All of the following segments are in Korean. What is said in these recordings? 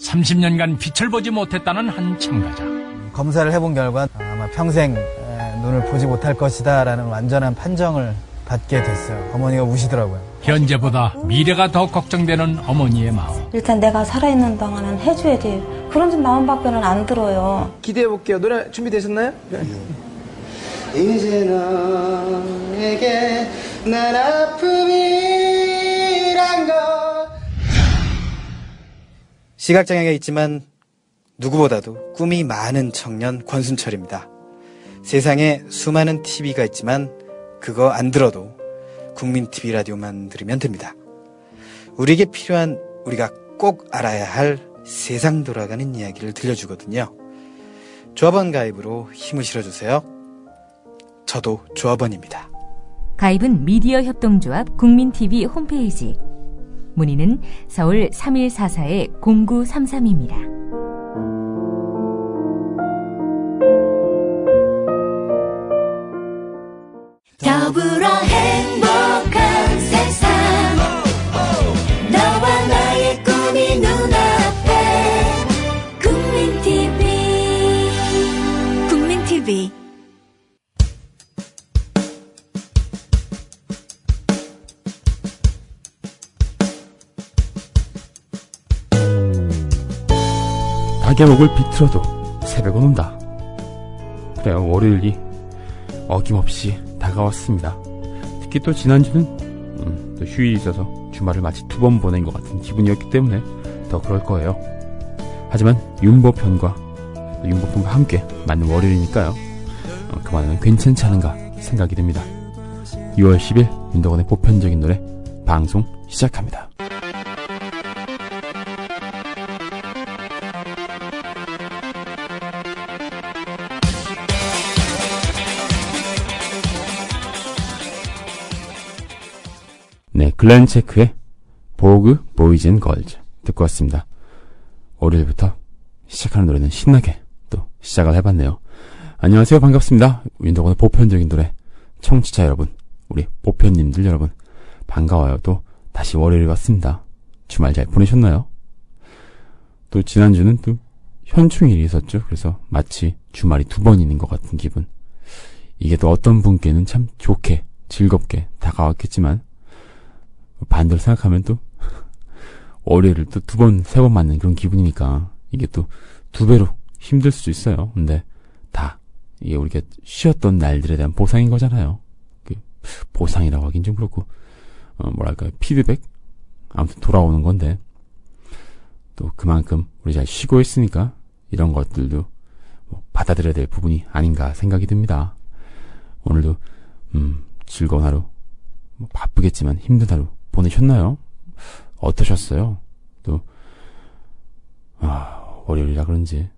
30년간 빛을 보지 못했다는 한 참가자. 검사를 해본 결과 아마 평생 눈을 보지 못할 것이다 라는 완전한 판정을 받게 됐어요. 어머니가 우시더라고요. 현재보다 미래가 더 걱정되는 어머니의 마음. 일단 내가 살아있는 동안은 해줘야지. 그런 마음밖에는 안 들어요. 기대해볼게요. 노래 준비되셨나요? 네. 이제 너에게 난 아픔이란 걸. 시각장애가 있지만 누구보다도 꿈이 많은 청년 권순철입니다. 세상에 수많은 TV가 있지만 그거 안 들어도 국민 TV 라디오만 들으면 됩니다. 우리에게 필요한 우리가 꼭 알아야 할 세상 돌아가는 이야기를 들려주거든요. 조합원 가입으로 힘을 실어주세요. 저도 조합원입니다. 가입은 미디어 협동조합 국민TV 홈페이지. 문의는 서울 3144-0933입니다. 더불어 행복한 세상 너와 나의 꿈이 눈앞에 국민TV 가게목을 비틀어도 새벽은 온다. 그래요, 월요일이 어김없이 다가왔습니다. 특히 또 지난주는 또 휴일이 있어서 주말을 마치 2번 보낸 것 같은 기분이었기 때문에 더 그럴 거예요. 하지만 윤보편과 함께 맞는 월요일이니까요. 그만하면 괜찮지 않은가 생각이 듭니다. 6월 10일 윤덕원의 보편적인 노래 방송 시작합니다. 네, 글렌 체크의 보그 보이즈 앤 걸즈 듣고 왔습니다. 월요일부터 시작하는 노래는 신나게 또 시작을 해봤네요. 안녕하세요, 반갑습니다. 윤덕원의 보편적인 노래 청취자 여러분, 우리 보편님들 여러분 반가워요. 또 다시 월요일이 왔습니다. 주말 잘 보내셨나요? 또 지난주는 또 현충일이 있었죠. 그래서 마치 주말이 2번 있는 것 같은 기분. 이게 또 어떤 분께는 참 좋게 즐겁게 다가왔겠지만 반대로 생각하면 또 월요일을 또 2번, 3번 맞는 그런 기분이니까 이게 또 2배로 힘들 수도 있어요. 근데 다 이게 우리가 쉬었던 날들에 대한 보상인 거잖아요. 그 보상이라고 하긴 좀 그렇고 뭐랄까요, 피드백? 아무튼 돌아오는 건데 또 그만큼 우리 잘 쉬고 있으니까 이런 것들도 받아들여야 될 부분이 아닌가 생각이 듭니다. 오늘도 즐거운 하루, 바쁘겠지만 힘든 하루 보내셨나요? 어떠셨어요? 또 월요일이라 그런지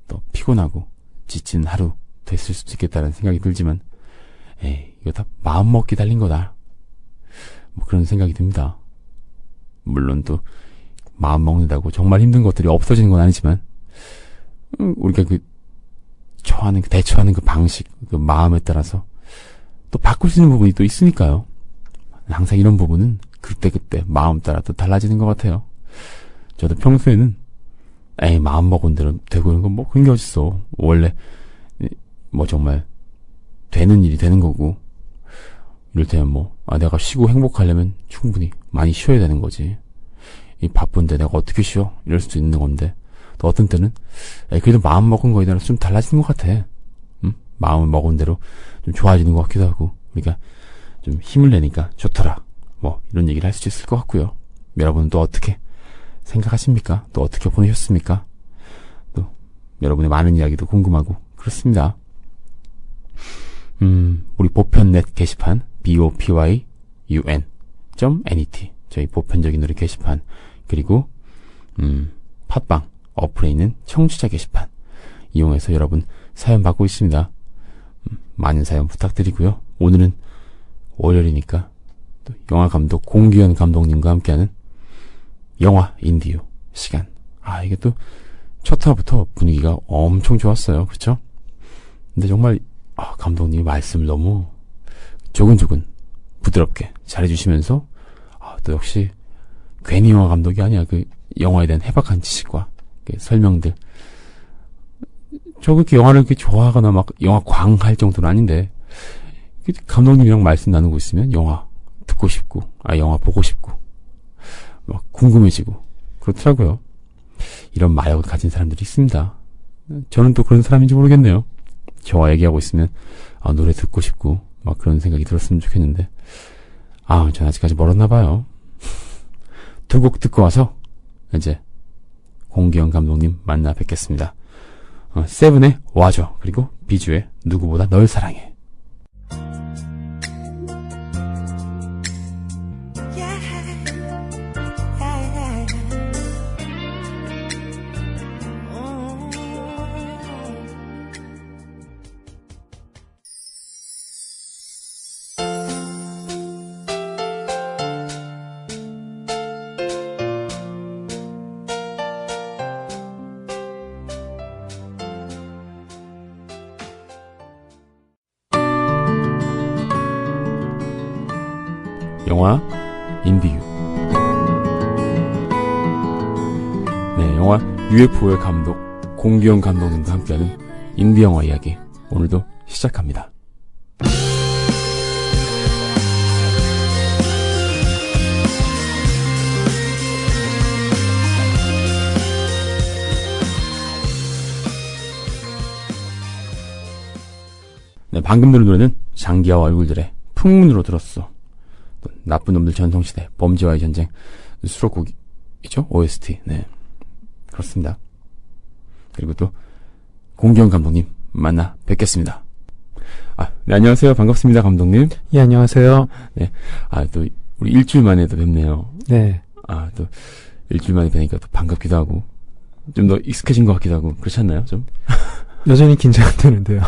또 피곤하고 지친 하루 됐을 수도 있겠다는 생각이 들지만 이거 다 마음먹기 달린 거다, 그런 생각이 듭니다. 물론 또 마음먹는다고 정말 힘든 것들이 없어지는 건 아니지만 우리가 대처하는 그 방식, 그 마음에 따라서 또 바꿀 수 있는 부분이 또 있으니까요. 항상 이런 부분은 그때그때 마음 따라 또 달라지는 것 같아요. 저도 평소에는 마음 먹은 대로 되고 이런 건 그런 게 어딨어. 원래 정말 되는 일이 되는 거고, 이럴 때는 내가 쉬고 행복하려면 충분히 많이 쉬어야 되는 거지. 이 바쁜데 내가 어떻게 쉬어? 이럴 수도 있는 건데, 또 어떤 때는 그래도 마음 먹은 거에 따라서 좀 달라지는 것 같아. 마음을 먹은 대로 좀 좋아지는 것 같기도 하고, 우리가 좀 힘을 내니까 좋더라, 이런 얘기를 할 수 있을 것 같고요. 여러분은 또 어떻게 생각하십니까? 또 어떻게 보내셨습니까? 또 여러분의 많은 이야기도 궁금하고 그렇습니다. 우리 보편넷 게시판 bopyun.net 저희 보편적인 노래 게시판, 그리고 팟빵 어플에 있는 청취자 게시판 이용해서 여러분 사연 받고 있습니다. 많은 사연 부탁드리고요. 오늘은 월요일이니까 또 영화감독 공규현 감독님과 함께하는 영화 인디오 시간. 이게 또 첫 화부터 분위기가 엄청 좋았어요. 그쵸? 근데 정말 감독님이 말씀을 너무 조근조근 부드럽게 잘해주시면서 또 역시 괜히 영화 감독이 아니야. 그 영화에 대한 해박한 지식과 설명들. 저 그렇게 영화를 이렇게 좋아하거나 막 영화 광할 정도는 아닌데, 감독님이랑 말씀 나누고 있으면 영화 듣고 싶고, 영화 보고 싶고, 막 궁금해지고, 그렇더라고요. 이런 마력을 가진 사람들이 있습니다. 저는 또 그런 사람인지 모르겠네요. 저와 얘기하고 있으면, 노래 듣고 싶고, 막 그런 생각이 들었으면 좋겠는데, 전 아직까지 멀었나 봐요. 두 곡 듣고 와서, 이제, 공기영 감독님 만나 뵙겠습니다. 세븐의 와줘, 그리고 비주의 누구보다 널 사랑해. 영화 인디유. 네, 영화 UFO의 감독 공기영 감독님과 함께하는 인디 영화 이야기, 오늘도 시작합니다. 네, 방금 들은 노래는 장기하와 얼굴들의 풍문으로 들었어. 또 나쁜 놈들 전성시대, 범죄와의 전쟁, 수록곡이죠, OST. 네, 그렇습니다. 그리고 또 공기영 감독님 만나 뵙겠습니다. 네, 안녕하세요. 반갑습니다, 감독님. 예, 안녕하세요. 네, 또 우리 일주일 만에 또 뵙네요. 네. 또 일주일 만에 뵈니까 또 반갑기도 하고 좀 더 익숙해진 것 같기도 하고, 그렇지 않나요? 좀 여전히 긴장되는데요.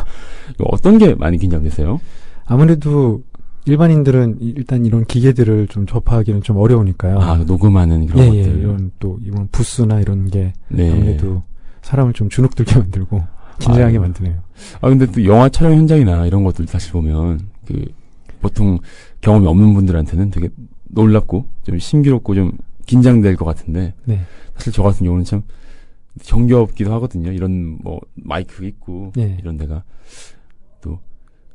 어떤 게 많이 긴장되세요? 아무래도 일반인들은 일단 이런 기계들을 좀 접하기는 좀 어려우니까요. 녹음하는 그런 것들. 이런 부스나 이런 게 네. 아무래도 사람을 좀 주눅들게 만들고 긴장하게 만드네요. 근데 또 영화 촬영 현장이나 이런 것들 사실 보면 보통 경험이 없는 분들한테는 되게 놀랍고 좀 신기롭고 좀 긴장될 것 같은데, 네. 사실 저 같은 경우는 참 정겹기도 하거든요. 이런 마이크 있고, 네. 이런 데가 또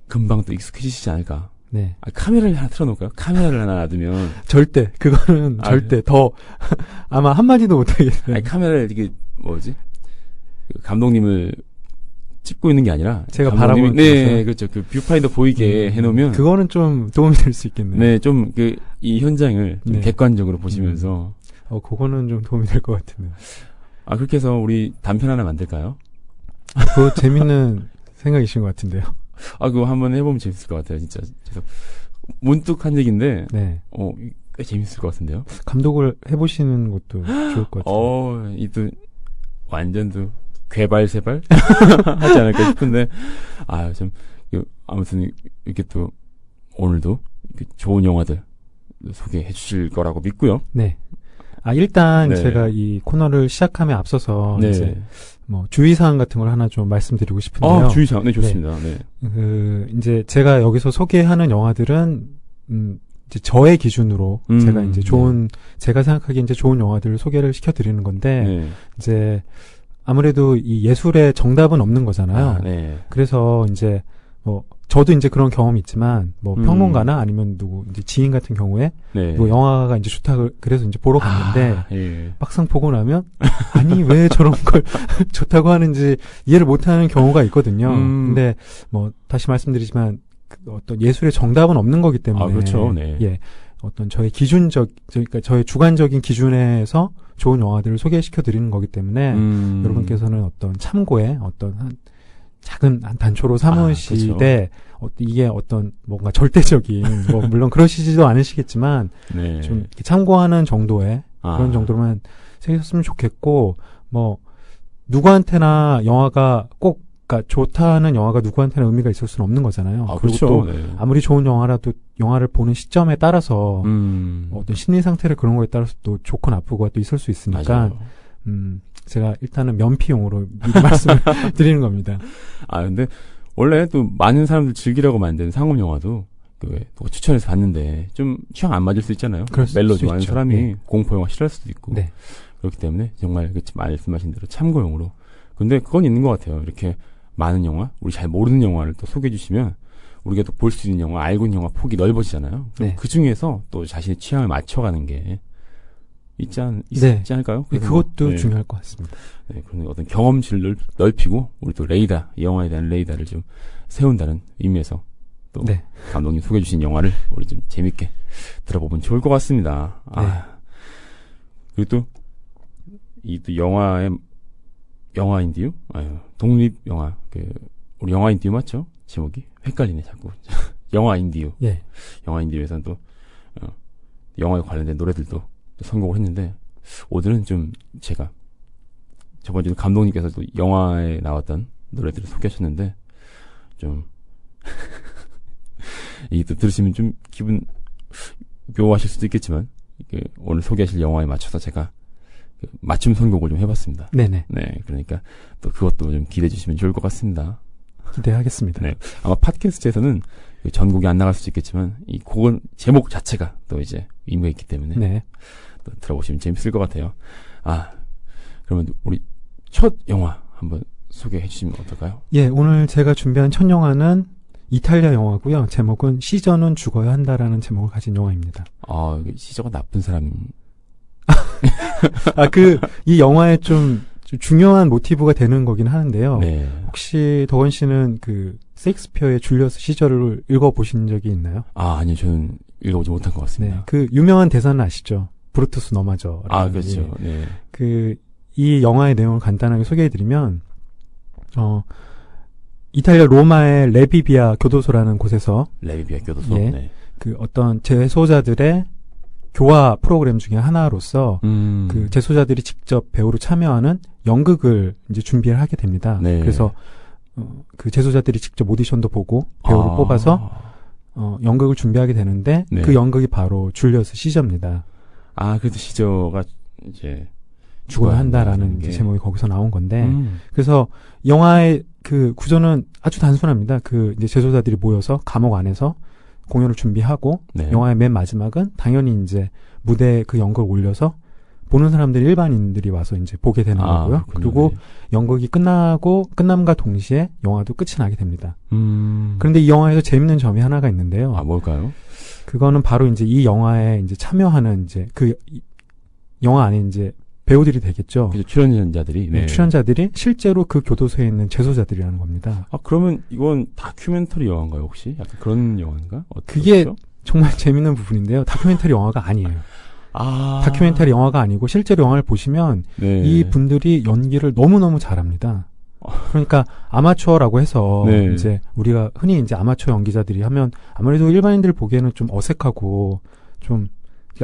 금방 또 익숙해지시지 않을까. 네. 카메라를 하나 틀어놓을까요? 카메라를 하나 놔두면. 절대, 그거는 절대 더, 아마 한마디도 못하겠어요. 카메라를 이게, 감독님을 찍고 있는 게 아니라. 제가 바라보는. 네, 그렇죠. 그 뷰파인더 보이게 해놓으면. 그거는 좀 도움이 될 수 있겠네요. 네, 좀 이 현장을 좀 네. 객관적으로 보시면서. 그거는 좀 도움이 될 것 같은데. 그렇게 해서 우리 단편 하나 만들까요? 그거 재밌는 생각이신 것 같은데요. 그거 한번 해보면 재밌을 것 같아요, 진짜. 그래서 문득 한 얘기인데, 네. 꽤 재밌을 것 같은데요. 감독을 해보시는 것도 좋을 것 같아요. 완전 괴발세발 하지 않을까 싶은데, 아무튼 이렇게 또 오늘도 좋은 영화들 소개해 주실 거라고 믿고요. 네. 일단 네. 제가 이 코너를 시작함에 앞서서 네. 이제 주의사항 같은 걸 하나 좀 말씀드리고 싶은데요. 주의사항. 네, 좋습니다. 네. 이제 제가 여기서 소개하는 영화들은 이제 저의 기준으로 제가 이제 제가 생각하기에 이제 좋은 영화들을 소개를 시켜드리는 건데, 네. 이제 아무래도 이 예술의 정답은 없는 거잖아요. 네. 그래서 이제 저도 이제 그런 경험이 있지만 평론가나 아니면 이제 지인 같은 경우에 네. 영화가 이제 좋다 그래서 이제 보러 갔는데 예. 막상 보고 나면 아니 왜 저런 걸 좋다고 하는지 이해를 못하는 경우가 있거든요. 근데 다시 말씀드리지만 어떤 예술의 정답은 없는 거기 때문에 그렇죠. 네. 예, 어떤 저의 그러니까 저의 주관적인 기준에서 좋은 영화들을 소개시켜 드리는 거기 때문에 여러분께서는 어떤 참고에 어떤 작은 한 단초로 삼으시되 이게 어떤 뭔가 절대적인 물론 그러시지도 않으시겠지만 네. 좀 이렇게 참고하는 정도의 그런 정도로만 생겼으면 좋겠고, 누구한테나 영화가 꼭 그러니까 좋다는 영화가 누구한테나 의미가 있을 수는 없는 거잖아요. 그리고 그렇죠. 또 네. 아무리 좋은 영화라도 영화를 보는 시점에 따라서 어떤 심리 상태를 그런 거에 따라서 또 좋고 나쁘고가 또 있을 수 있으니까 맞아요. 제가 일단은 면피용으로 미리 말씀을 드리는 겁니다. 근데 원래 또 많은 사람들 즐기려고 만든 상업 영화도 또 추천해서 봤는데 좀 취향 안 맞을 수 있잖아요. 멜로 좋아하는 사람이 네. 공포 영화 싫어할 수도 있고. 네. 그렇기 때문에 정말 그 말씀하신 대로 참고용으로. 근데 그건 있는 것 같아요. 이렇게 많은 영화, 우리 잘 모르는 영화를 또 소개해 주시면 우리가 또 볼 수 있는 영화, 알고 있는 영화 폭이 넓어지잖아요. 네. 그 중에서 또 자신의 취향을 맞춰가는 게 있지 않을까요? 그것도 네. 중요할 것 같습니다. 네, 그런 어떤 경험치를 넓히고 우리 또 레이더, 영화에 대한 레이더를 좀 세운다는 의미에서 또 네. 감독님 소개해 주신 영화를 우리 좀 재밌게 들어보면 좋을 것 같습니다. 네. 그리고 또 이 또 영화인데요. 독립 영화. 우리 영화인디오 맞죠? 제목이 헷갈리네 자꾸. 영화인디오. 예. 영화인디오에서는 또 영화에 관련된 노래들도 또 선곡을 했는데 오늘은 좀 제가 저번 주에 감독님께서 또 영화에 나왔던 노래들을 소개하셨는데 좀 이게 또 들으시면 좀 기분 묘하실 수도 있겠지만 오늘 소개하실 영화에 맞춰서 제가 맞춤 선곡을 좀 해봤습니다. 네네. 네, 그러니까 또 그것도 좀 기대해 주시면 좋을 것 같습니다. 기대하겠습니다. 네, 아마 팟캐스트에서는 전곡이 안 나갈 수도 있겠지만 이 곡은 제목 자체가 또 이제 의미가 있기 때문에 네. 또 들어보시면 재밌을 것 같아요. 그러면 우리 첫 영화 한번 소개해 주시면 어떨까요? 예, 오늘 제가 준비한 첫 영화는 이탈리아 영화고요. 제목은 시저는 죽어야 한다라는 제목을 가진 영화입니다. 시저가 나쁜 사람. 이 영화에 좀 중요한 모티브가 되는 거긴 하는데요. 네. 혹시 덕원 씨는 셰익스피어의 줄리어스 시저를 읽어보신 적이 있나요? 아니요, 저는 읽어보지 못한 것 같습니다. 네, 유명한 대사는 아시죠? 브루투스 너마저. 그렇죠. 네. 이 영화의 내용을 간단하게 소개해드리면, 이탈리아 로마의 레비비아 교도소라는 곳에서 레비비아 교도소. 예, 네. 어떤 재소자들의 교화 프로그램 중에 하나로서 재소자들이 직접 배우로 참여하는 연극을 이제 준비를 하게 됩니다. 네. 그래서 재소자들이 직접 오디션도 보고 배우를 뽑아서 연극을 준비하게 되는데 네. 그 연극이 바로 줄리어스 시저입니다. 그래서 시저가 이제 죽어야 한다라는 제목이 거기서 나온 건데 그래서 영화의 구조는 아주 단순합니다. 이제 재소자들이 모여서 감옥 안에서 공연을 준비하고 네. 영화의 맨 마지막은 당연히 이제 무대에 그 연극을 올려서 보는 사람들이 일반인들이 와서 이제 보게 되는 거고요. 그렇군요. 그리고 네. 연극이 끝남과 동시에 영화도 끝이 나게 됩니다. 그런데 이 영화에서 재밌는 점이 하나가 있는데요. 뭘까요? 그거는 바로 이제 이 영화에 이제 참여하는 이제 영화 안에 이제 배우들이 되겠죠. 그렇죠. 출연자들이. 네. 출연자들이 실제로 그 교도소에 있는 재소자들이라는 겁니다. 그러면 이건 다큐멘터리 영화인가요, 혹시? 약간 그런 영화인가? 그게 정말 재밌는 부분인데요. 다큐멘터리 영화가 아니에요. 다큐멘터리 영화가 아니고 실제로 영화를 보시면 네. 이 분들이 연기를 너무너무 잘합니다. 그러니까 아마추어라고 해서 네. 이제 우리가 흔히 이제 아마추어 연기자들이 하면 아무래도 일반인들 보기에는 좀 어색하고 좀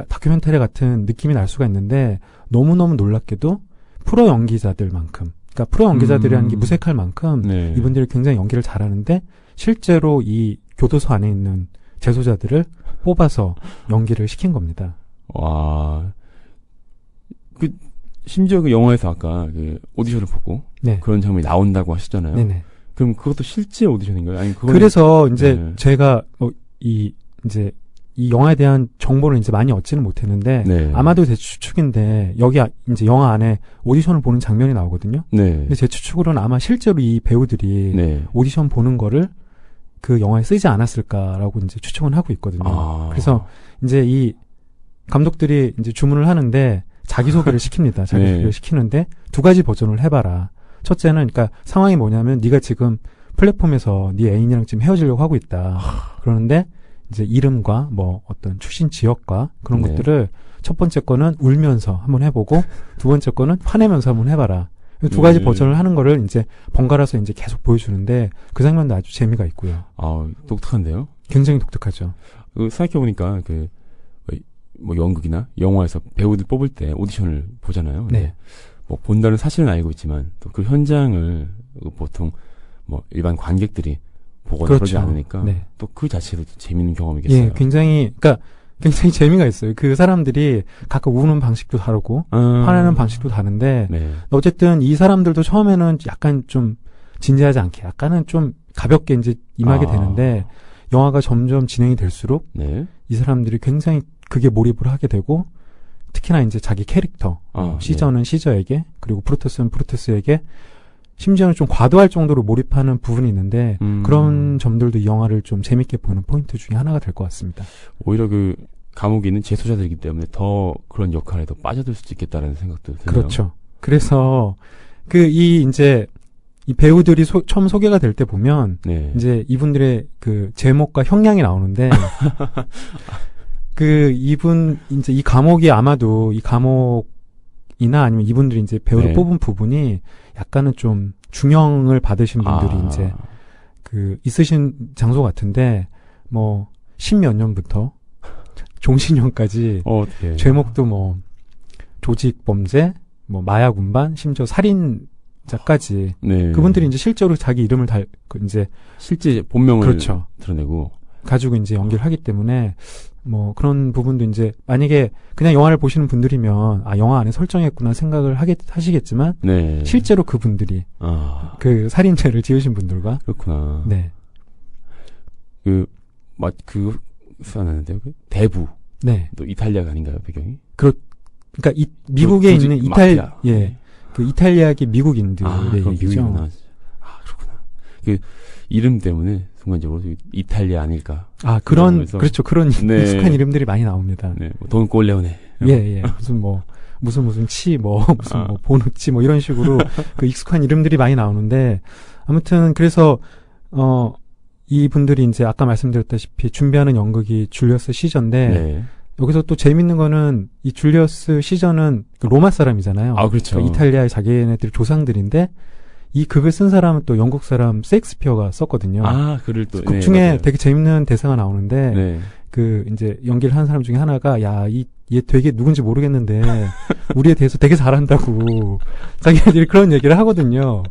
다큐멘터리 같은 느낌이 날 수가 있는데 너무너무 놀랍게도 프로 연기자들만큼 그러니까 프로 연기자들이라는 게 무색할 만큼 네. 이분들이 굉장히 연기를 잘하는데 실제로 이 교도소 안에 있는 재소자들을 뽑아서 연기를 시킨 겁니다. 와. 심지어 그 영화에서 아까 오디션을 보고 네. 그런 장면이 나온다고 하셨잖아요. 네네. 그럼 그것도 실제 오디션인가요? 아니 그래서 이제 제가 이 영화에 대한 정보를 이제 많이 얻지는 못했는데 네. 아마도 제 추측인데 여기 이제 영화 안에 오디션을 보는 장면이 나오거든요. 네. 근데 제 추측으로는 아마 실제로 이 배우들이 네. 오디션 보는 거를 그 영화에 쓰지 않았을까라고 이제 추측은 하고 있거든요. 그래서 이제 이 감독들이 이제 주문을 하는데 자기소개를 시킵니다. 자기소개를 네. 시키는데 두 가지 버전을 해봐라. 첫째는 그러니까 상황이 뭐냐면 네가 지금 플랫폼에서 네 애인이랑 지금 헤어지려고 하고 있다. 그러는데 이제 이름과 뭐 어떤 출신 지역과 그런 네. 것들을 첫 번째 거는 울면서 한번 해보고 두 번째 거는 화내면서 한번 해봐라. 두 가지 버전을 하는 거를 이제 번갈아서 이제 계속 보여주는데 그 장면도 아주 재미가 있고요. 독특한데요? 굉장히 독특하죠. 생각해보니까 뭐 연극이나 영화에서 배우들 뽑을 때 오디션을 보잖아요. 네. 뭐 본다는 사실은 알고 있지만 또 그 현장을 보통 뭐 일반 관객들이 보거나 그렇죠. 그러지 않으니까 네. 또 그 자체도 재밌는 경험이겠어요. 예, 굉장히 재미가 있어요. 그 사람들이 각각 우는 방식도 다르고 화내는 방식도 다른데 네. 어쨌든 이 사람들도 처음에는 약간 좀 진지하지 않게 약간은 좀 가볍게 이제 임하게 되는데 영화가 점점 진행이 될수록 네. 이 사람들이 굉장히 그게 몰입을 하게 되고 특히나 이제 자기 캐릭터, 시저는 시저에게, 그리고 브루터스는 브루터스에게 심지어는 좀 과도할 정도로 몰입하는 부분이 있는데 그런 점들도 이 영화를 좀 재밌게 보는 포인트 중에 하나가 될 것 같습니다. 오히려 그 감옥에 있는 재소자들이기 때문에 더 그런 역할에 더 빠져들 수도 있겠다라는 생각도 드네요. 그렇죠. 그래서 이제 이 배우들이 처음 소개가 될 때 보면 네. 이제 이분들의 그 제목과 형량이 나오는데 이분 이제 이 감옥이 아마도 이 감옥이나 아니면 이분들이 이제 배우를 네. 뽑은 부분이 약간은 좀 중형을 받으신 분들이 이제 있으신 장소 같은데 뭐 십몇 년부터 종신형까지 네. 제목도 뭐 조직 범죄, 뭐 마약 운반, 심지어 살인자까지 네. 그분들이 이제 실제로 자기 이름을 이제 실제 본명을 그렇죠. 드러내고 가지고 이제 연기를 하기 때문에 뭐 그런 부분도 이제 만약에 그냥 영화를 보시는 분들이면 영화 안에 설정했구나 생각을 하시겠지만 네. 실제로 그분들이 그 살인죄를 지으신 분들과 그렇구나. 네. 수상하는데요. 대부. 네. 또 이탈리아가 아닌가요, 배경이? 그러니까 미국에 있는 마피아. 예. 그 이탈리아계 미국인들의 얘기죠. 미국이구나. 그렇구나. 이름 때문에 순간적으로 이탈리아 아닐까. 그렇죠. 그런 네. 익숙한 이름들이 많이 나옵니다. 네. 돈 꼴레오네. 예. 무슨 치, 보누치, 이런 식으로 그 익숙한 이름들이 많이 나오는데, 아무튼, 그래서, 이 분들이 이제 아까 말씀드렸다시피 준비하는 연극이 줄리어스 시저인데, 네. 여기서 또 재밌는 거는 이 줄리어스 시저는 로마 사람이잖아요. 그렇죠. 그러니까 이탈리아의 자기네들 조상들인데, 이 극을 쓴 사람은 또 영국 사람 셰익스피어가 썼거든요. 글을 또. 극 중에 되게 재밌는 대사가 나오는데, 네. 이제 연기를 하는 사람 중에 하나가, 얘 되게 누군지 모르겠는데, 우리에 대해서 되게 잘한다고, 자기들이 그런 얘기를 하거든요.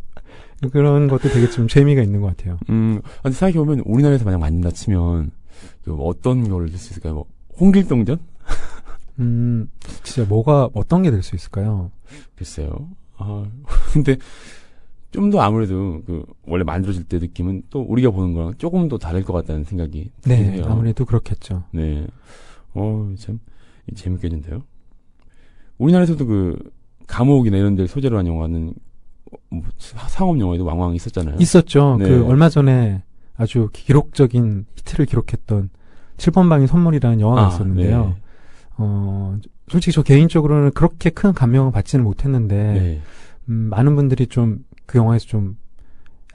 그런 것도 되게 좀 재미가 있는 것 같아요. 근데 생각해보면, 우리나라에서 만약 만든다 치면, 어떤 걸 될 수 있을까요? 홍길동전? 진짜 어떤 게 될 수 있을까요? 글쎄요. 근데, 좀 더 아무래도 원래 만들어질 때 느낌은 또 우리가 보는 거랑 조금 더 다를 것 같다는 생각이 들긴 해요. 아무래도 그렇겠죠. 네. 참 재밌겠는데요. 우리나라에서도 감옥이나 이런 데 소재로 한 영화는 상업 영화에도 왕왕 있었잖아요. 있었죠. 네. 얼마 전에 아주 기록적인 히트를 기록했던 7번 방의 선물이라는 영화가 있었는데요. 네. 솔직히 저 개인적으로는 그렇게 큰 감명을 받지는 못했는데, 네. 많은 분들이 좀 그 영화에서 좀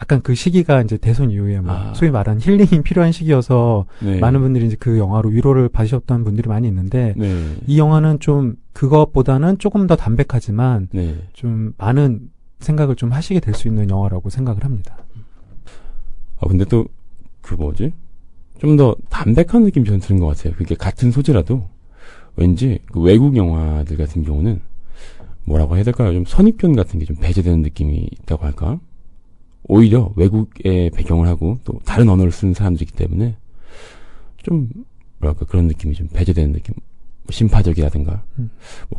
약간 그 시기가 이제 대선 이후에 소위 말하는 힐링이 필요한 시기여서 네. 많은 분들이 이제 그 영화로 위로를 받으셨던 분들이 많이 있는데 네. 이 영화는 좀 그것보다는 조금 더 담백하지만 네. 좀 많은 생각을 좀 하시게 될 수 있는 영화라고 생각을 합니다. 근데 또 좀 더 담백한 느낌이 저는 드는 것 같아요. 그게 같은 소재라도 왠지 외국 영화들 같은 경우는 뭐라고 해야 될까요? 좀 선입견 같은 게 좀 배제되는 느낌이 있다고 할까? 오히려 외국에 배경을 하고 또 다른 언어를 쓰는 사람들이기 때문에 좀 그런 느낌이 좀 배제되는 느낌. 심파적이라든가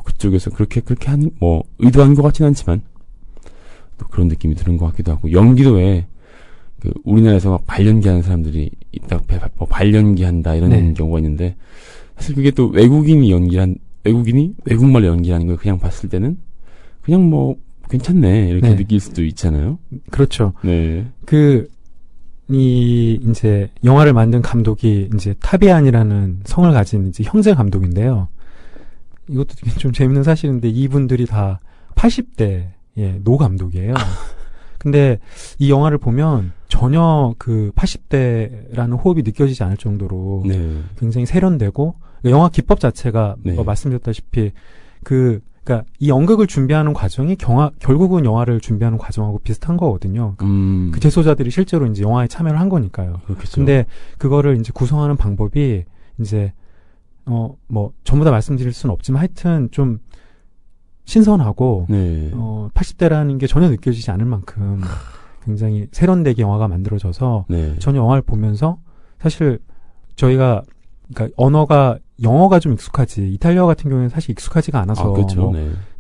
그쪽에서 그렇게 하는 의도한 것 같지는 않지만 또 그런 느낌이 드는 것 같기도 하고 연기도 왜 우리나라에서 막 발연기하는 사람들이 있다 발연기한다 이런 경우가 있는데 사실 그게 또 외국인이 외국말로 연기하는 걸 그냥 봤을 때는 그냥 괜찮네 이렇게 느낄 수도 있잖아요. 그렇죠. 네. 이제 영화를 만든 감독이 이제 타비안이라는 성을 가진 이제 형제 감독인데요. 이것도 좀 재밌는 사실인데 이분들이 다 80대의 노 감독이에요. 근데 이 영화를 보면 전혀 80대라는 호흡이 느껴지지 않을 정도로 굉장히 세련되고 영화 기법 자체가 말씀드렸다시피 그러니까 이 연극을 준비하는 과정이 결국은 영화를 준비하는 과정하고 비슷한 거거든요. 그 재소자들이 실제로 이제 영화에 참여를 한 거니까요. 그렇겠죠. 근데 그거를 이제 구성하는 방법이 이제 전부 다 말씀드릴 수는 없지만 하여튼 좀 신선하고 80대라는 게 전혀 느껴지지 않을 만큼 굉장히 세련되게 영화가 만들어져서 전혀 영화를 보면서 사실 저희가 그러니까 영어가 좀 익숙하지 이탈리아 같은 경우에는 사실 익숙하지가 않아서 그렇죠.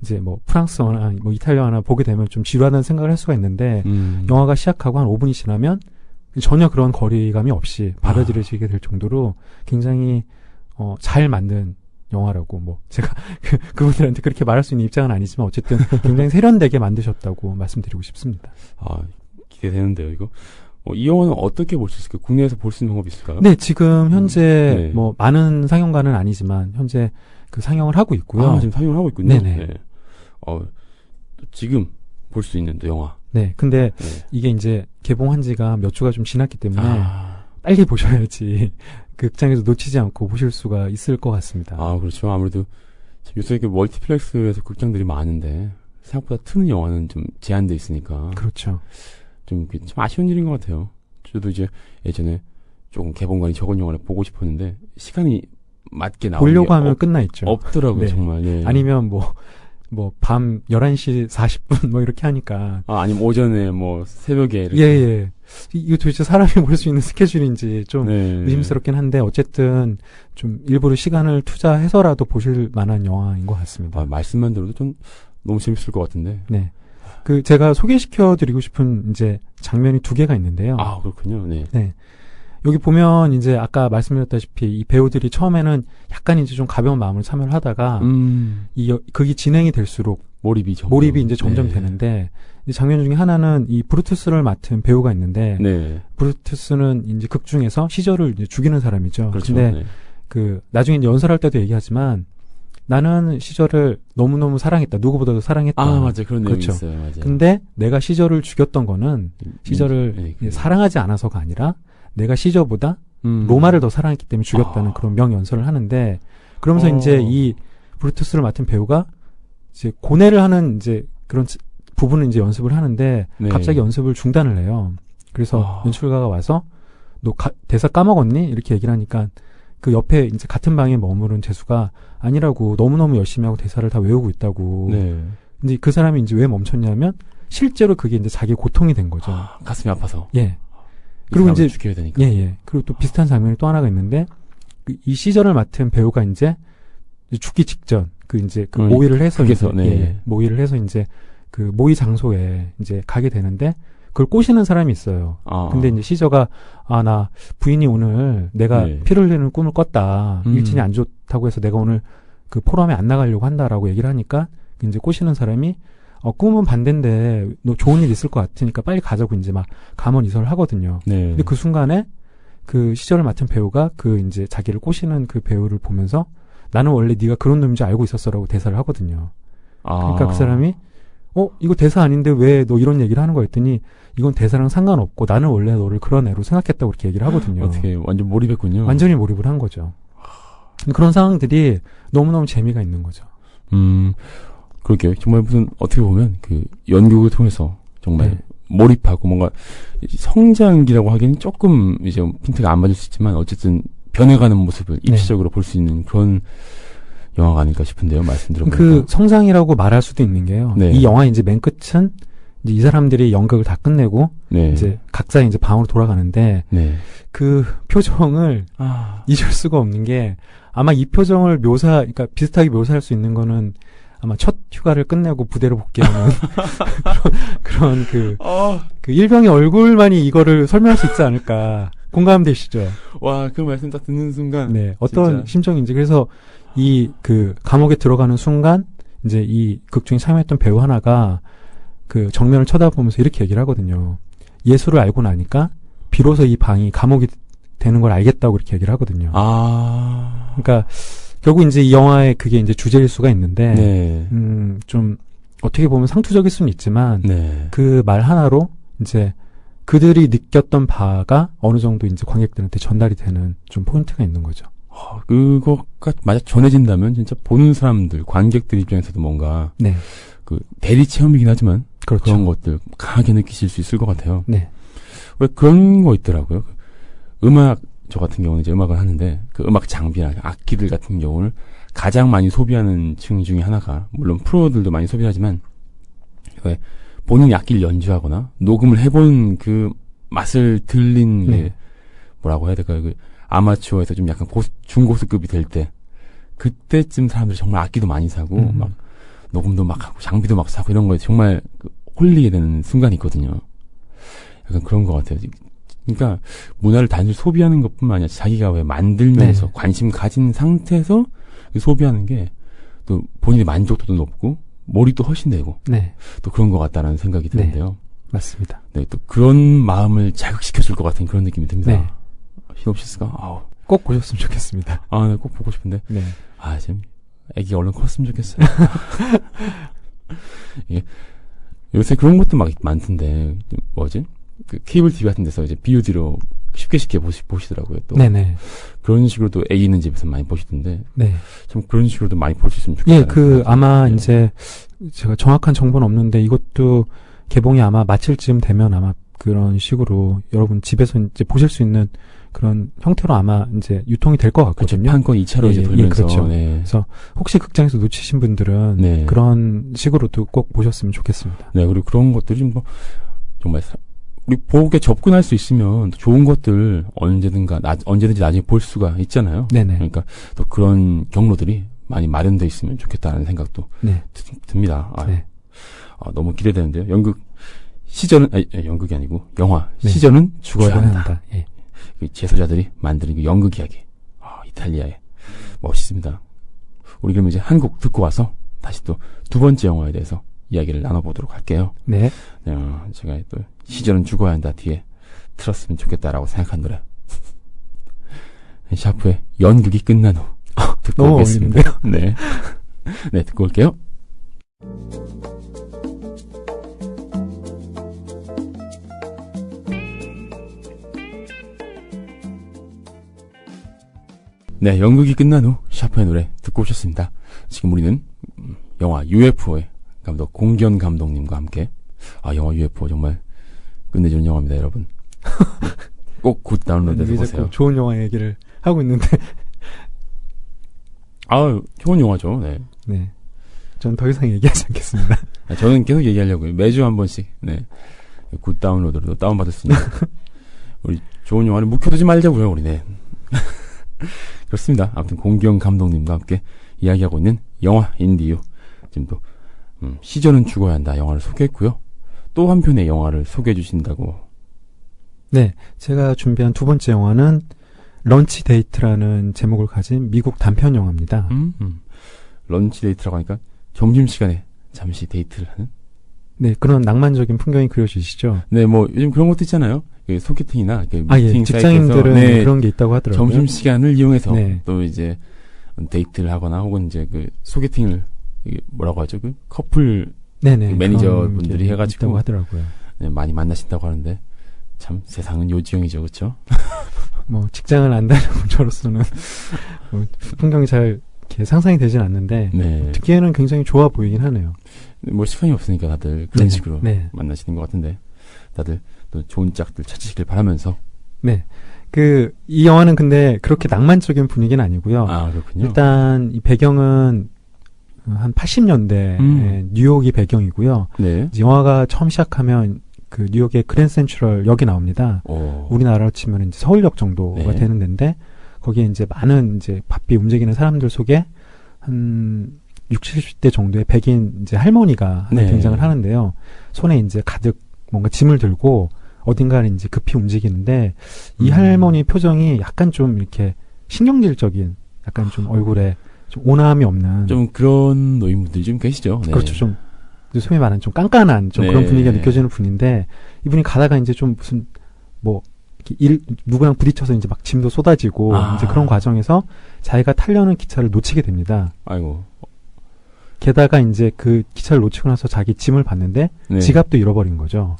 이제 프랑스어나 이탈리아나 보게 되면 좀 지루하다는 생각을 할 수가 있는데 영화가 시작하고 한 5분이 지나면 전혀 그런 거리감이 없이 받아들여지게 될 정도로 굉장히 잘 만든 영화라고 뭐 제가 그분들한테 그렇게 말할 수 있는 입장은 아니지만 어쨌든 굉장히 세련되게 만드셨다고 말씀드리고 싶습니다. 아, 기대되는데요, 이거. 이 영화는 어떻게 볼 수 있을까요? 국내에서 볼 수 있는 방법이 있을까요? 네, 지금 현재 네. 뭐 많은 상영관은 아니지만 현재 그 상영을 하고 있고요. 아, 지금 상영을 하고 있군요. 네네. 네. 또 지금 볼 수 있는 또 영화. 네, 근데 네. 이게 이제 개봉한 지가 몇 주가 좀 지났기 때문에 빨리 보셔야지 극장에서 놓치지 않고 보실 수가 있을 것 같습니다. 아, 그렇죠. 아무래도 요새 이렇게 멀티플렉스에서 극장들이 많은데 생각보다 트는 영화는 좀 제한돼 있으니까. 그렇죠. 좀 아쉬운 일인 것 같아요. 저도 이제 예전에 조금 개봉관이 적은 영화를 보고 싶었는데 시간이 맞게 나오는 보려고 하면 끝나 있죠. 없더라고요, 네. 정말. 예. 아니면 밤 11시 40분 뭐 이렇게 하니까. 아니면 오전에 새벽에 이렇게. 예. 이거 도대체 사람이 볼 수 있는 스케줄인지 좀 네. 의심스럽긴 한데 어쨌든 좀 일부러 시간을 투자해서라도 보실 만한 영화인 것 같습니다. 말씀만 들어도 좀 너무 재밌을 것 같은데. 네. 제가 소개시켜 드리고 싶은 이제 장면이 2개가 있는데요. 아, 그렇군요. 네. 네. 여기 보면 이제 아까 말씀드렸다시피 이 배우들이 처음에는 약간 이제 좀 가벼운 마음으로 참여를 하다가 극이 진행이 될수록 몰입이 이제 점점 네. 되는데 이 장면 중에 하나는 이 브루투스를 맡은 배우가 있는데 네. 브루투스는 이제 극 중에서 시저를 이제 죽이는 사람이죠. 그렇죠. 근데 네. 나중에 이제 연설할 때도 얘기하지만 나는 시저를 너무너무 사랑했다. 누구보다도 사랑했다. 아, 맞아요. 그런 내용이 그렇죠. 있어요. 맞아요. 근데 내가 시저를 죽였던 거는 시저를 사랑하지 않아서가 아니라 내가 시저보다 로마를 더 사랑했기 때문에 죽였다는 그런 명연설을 하는데 그러면서 이제 이 브루투스를 맡은 배우가 이제 고뇌를 하는 이제 그런 부분을 이제 연습을 하는데 네. 갑자기 연습을 중단을 해요. 그래서 연출가가 와서 너 대사 까먹었니? 이렇게 얘기를 하니까 그 옆에 이제 같은 방에 머무른 재수가 아니라고 너무너무 열심히 하고 대사를 다 외우고 있다고. 네. 근데 그 사람이 이제 왜 멈췄냐면 실제로 그게 이제 자기의 고통이 된 거죠. 가슴이 아파서. 예. 그리고 이제 죽여야 되니까. 예. 그리고 또 비슷한 장면이 또 하나가 있는데 이 시절을 맡은 배우가 이제 죽기 직전 모의를 해서 모의를 해서 이제 그 모의 장소에 이제 가게 되는데 그걸 꼬시는 사람이 있어요. 근데 이제 시저가 나 부인이 오늘 내가 피를 흘리는 꿈을 꿨다. 일진이 안 좋다고 해서 내가 오늘 그 포럼에 안 나가려고 한다라고 얘기를 하니까 이제 꼬시는 사람이 꿈은 반대인데 너 좋은 일 있을 것 같으니까 빨리 가자고 이제 막 감언이설을 하거든요. 네. 근데 그 순간에 그 시절을 맡은 배우가 이제 자기를 꼬시는 그 배우를 보면서 나는 원래 네가 그런 놈인지 알고 있었어라고 대사를 하거든요. 그러니까 그 사람이 이거 대사 아닌데 왜 너 이런 얘기를 하는 거야 했더니 이건 대사랑 상관없고 나는 원래 너를 그런 애로 생각했다고 그렇게 얘기를 하거든요. 어떻게 완전 몰입했군요. 완전히 몰입을 한 거죠. 그런 상황들이 너무너무 재미가 있는 거죠. 그러게요. 정말 무슨 어떻게 보면 그 연극을 통해서 정말 몰입하고 뭔가 성장기라고 하기엔 조금 이제 핀트가 안 맞을 수 있지만 어쨌든 변해가는 모습을 입시적으로 볼 수 있는 그런 영화가 아닐까 싶은데요. 말씀 들어보니까. 그 성장이라고 말할 수도 있는 게요. 이 영화 이제 맨 끝은 이제 이 사람들이 연극을 다 끝내고 이제 각자 이제 방으로 돌아가는데 그 표정을 잊을 수가 없는 게 아마 이 표정을 그러니까 비슷하게 묘사할 수 있는 거는 아마 첫 휴가를 끝내고 부대로 복귀하는 그런 그 일병의 얼굴만이 이거를 설명할 수 있지 않을까. 공감되시죠? 와, 그 말씀 딱 듣는 순간. 네, 어떤 진짜. 심정인지. 그래서 그 감옥에 들어가는 순간 이제 이 극 중에 참여했던 배우 하나가 그 정면을 쳐다보면서 이렇게 얘기를 하거든요. 예수를 알고 나니까 비로소 이 방이 감옥이 되는 걸 알겠다고 이렇게 얘기를 하거든요. 그러니까 결국 이제 이 영화의 그게 이제 주제일 수가 있는데, 좀 어떻게 보면 상투적일 수는 있지만, 그 말 하나로 이제 그들이 느꼈던 바가 어느 정도 이제 관객들한테 전달이 되는 좀 포인트가 있는 거죠. 그거가 만약 전해진다면 진짜 보는 사람들, 관객들 입장에서도 뭔가 그 대리 체험이긴 하지만 그런 것들 강하게 느끼실 수 있을 것 같아요. 왜 그런 거 있더라고요. 저 같은 경우는 이제 음악을 하는데 그 음악 장비나 악기들 같은 경우를 가장 많이 소비하는 층 중에 하나가 물론 프로들도 많이 소비하지만 왜 본인이 악기를 연주하거나 녹음을 해본 그 맛을 들린 게 뭐라고 해야 될까요? 그 아마추어에서 좀 약간 중고수급이 될 때 그때쯤 사람들이 정말 악기도 많이 사고 막 녹음도 막 하고 장비도 막 사고 이런 거에 정말 홀리게 되는 순간이 있거든요. 약간 그런 것 같아요. 그러니까 문화를 단순히 소비하는 것뿐만 아니라 자기가 왜 만들면서 관심 가진 상태에서 소비하는 게 또 본인의 만족도도 높고 몰입도 훨씬 되고 네. 또 그런 것 같다는 생각이 드는데요. 맞습니다. 네, 또 그런 마음을 자극시켜줄 것 같은 그런 느낌이 듭니다. 네. 시놉시스가 아우 꼭 보셨으면 좋겠습니다. 아, 네, 꼭 보고 싶은데 네. 아 지금 애기 얼른 컸으면 좋겠어요. 이게 요새 그런 것도 막 많던데 뭐지? 그 케이블 TV 같은 데서 이제 BOD로 쉽게 보시더라고요. 또 네네. 그런 식으로 또 애기 있는 집에서 많이 보시던데 네. 참 그런 식으로도 많이 볼 수 있으면 좋겠다. 예, 그 아마 이제 제가 정확한 정보는 없는데 이것도 개봉이 아마 마칠 즈음 되면 아마 그런 식으로 여러분 집에서 이제 보실 수 있는 그런 형태로 아마 이제 유통이 될 것 그렇죠. 같거든요. 판권 2차로 이제 돌면서. 그렇죠. 네. 그래서 혹시 극장에서 놓치신 분들은 네. 그런 식으로도 꼭 보셨으면 좋겠습니다. 네, 그리고 그런 것들이 뭐 정말 우리 보게 접근할 수 있으면 좋은 것들 언제든지 나중에 볼 수가 있잖아요. 네네. 그러니까 또 그런 경로들이 많이 마련돼 있으면 좋겠다는 생각도 네. 듭니다. 네. 너무 기대되는데요. 연극이 아니고 영화 네. 시전은 죽어야 한다. 예. 그 제소자들이 만드는 그 연극 이야기. 이탈리아의 멋있습니다. 우리 그럼 이제 한 곡 듣고 와서 다시 또 두 번째 영화에 대해서 이야기를 나눠보도록 할게요. 네. 제가 또 시전은 죽어야 한다 뒤에 틀었으면 좋겠다라고 생각한 노래. 샤프의 연극이 끝난 후 듣고 너무 오겠습니다. 네. 네, 듣고 올게요. 네, 연극이 끝난 후 샤프의 노래 듣고 오셨습니다. 지금 우리는 영화 UFO의 감독 공기현 감독님과 함께 영화 UFO 정말 끝내주는 영화입니다, 여러분. 꼭 굿 다운로드해서 보세요. 좋은 영화 얘기를 하고 있는데. 좋은 영화죠. 네. 네. 전 더 이상 얘기하지 않겠습니다. 저는 계속 얘기하려고요. 매주 한 번씩. 네. 굿 다운로드로 다운받을 수 있는. 우리 좋은 영화를 묵혀두지 말자고요, 우리. 네. 그렇습니다. 아무튼 공기현 감독님과 함께 이야기하고 있는 영화 인디유. 지금 또 시전은 죽어야 한다 영화를 소개했고요. 또 한 편의 영화를 소개해 주신다고. 네, 제가 준비한 두 번째 영화는 런치 데이트라는 제목을 가진 미국 단편 영화입니다. 런치 데이트라고 하니까 점심시간에 잠시 데이트를 하는? 네, 그런 낭만적인 풍경이 그려지시죠? 네, 뭐 요즘 그런 것도 있잖아요. 소개팅이나 미팅 직장인들은 사이트에서 그런 게 있다고 하더라고요. 점심시간을 이용해서 네. 또 이제 데이트를 하거나 혹은 이제 소개팅을 뭐라고 하죠? 커플 네네, 매니저 분들이 해가지고 있다고 하더라고요. 네, 많이 만나신다고 하는데 참 세상은 요지형이죠, 그렇죠? 뭐 직장을 안 다니는 저로서는 풍경이 잘 이렇게 상상이 되진 않는데 네. 듣기에는 굉장히 좋아 보이긴 하네요. 뭐 시간이 없으니까 다들 그런 네. 식으로 네. 만나시는 것 같은데 다들 또 좋은 짝들 찾으시길 바라면서. 네. 이 영화는 근데 그렇게 낭만적인 분위기는 아니고요. 그렇군요. 일단 이 배경은 한 80년대 뉴욕이 배경이고요. 네. 영화가 처음 시작하면 그 뉴욕의 그랜드 센트럴역이 나옵니다. 우리나라로 치면 이제 서울역 정도가 네. 되는 데인데 거기에 이제 많은 이제 바삐 움직이는 사람들 속에 한 60, 70대 정도의 백인 이제 할머니가 네. 등장을 하는데요. 손에 이제 가득 뭔가 짐을 들고 어딘가를 이제 급히 움직이는데 이 할머니 표정이 약간 좀 이렇게 신경질적인 약간 좀 얼굴에 좀 온화함이 없는 좀 그런 노인분들이 좀 계시죠. 네. 그렇죠. 좀 소위 말하는 좀 깐깐한 좀 네. 그런 분위기가 느껴지는 분인데 이분이 가다가 이제 좀 무슨 뭐 누구랑 부딪혀서 이제 막 짐도 쏟아지고 이제 그런 과정에서 자기가 타려는 기차를 놓치게 됩니다. 아이고. 게다가 이제 그 기차를 놓치고 나서 자기 짐을 봤는데 네. 지갑도 잃어버린 거죠.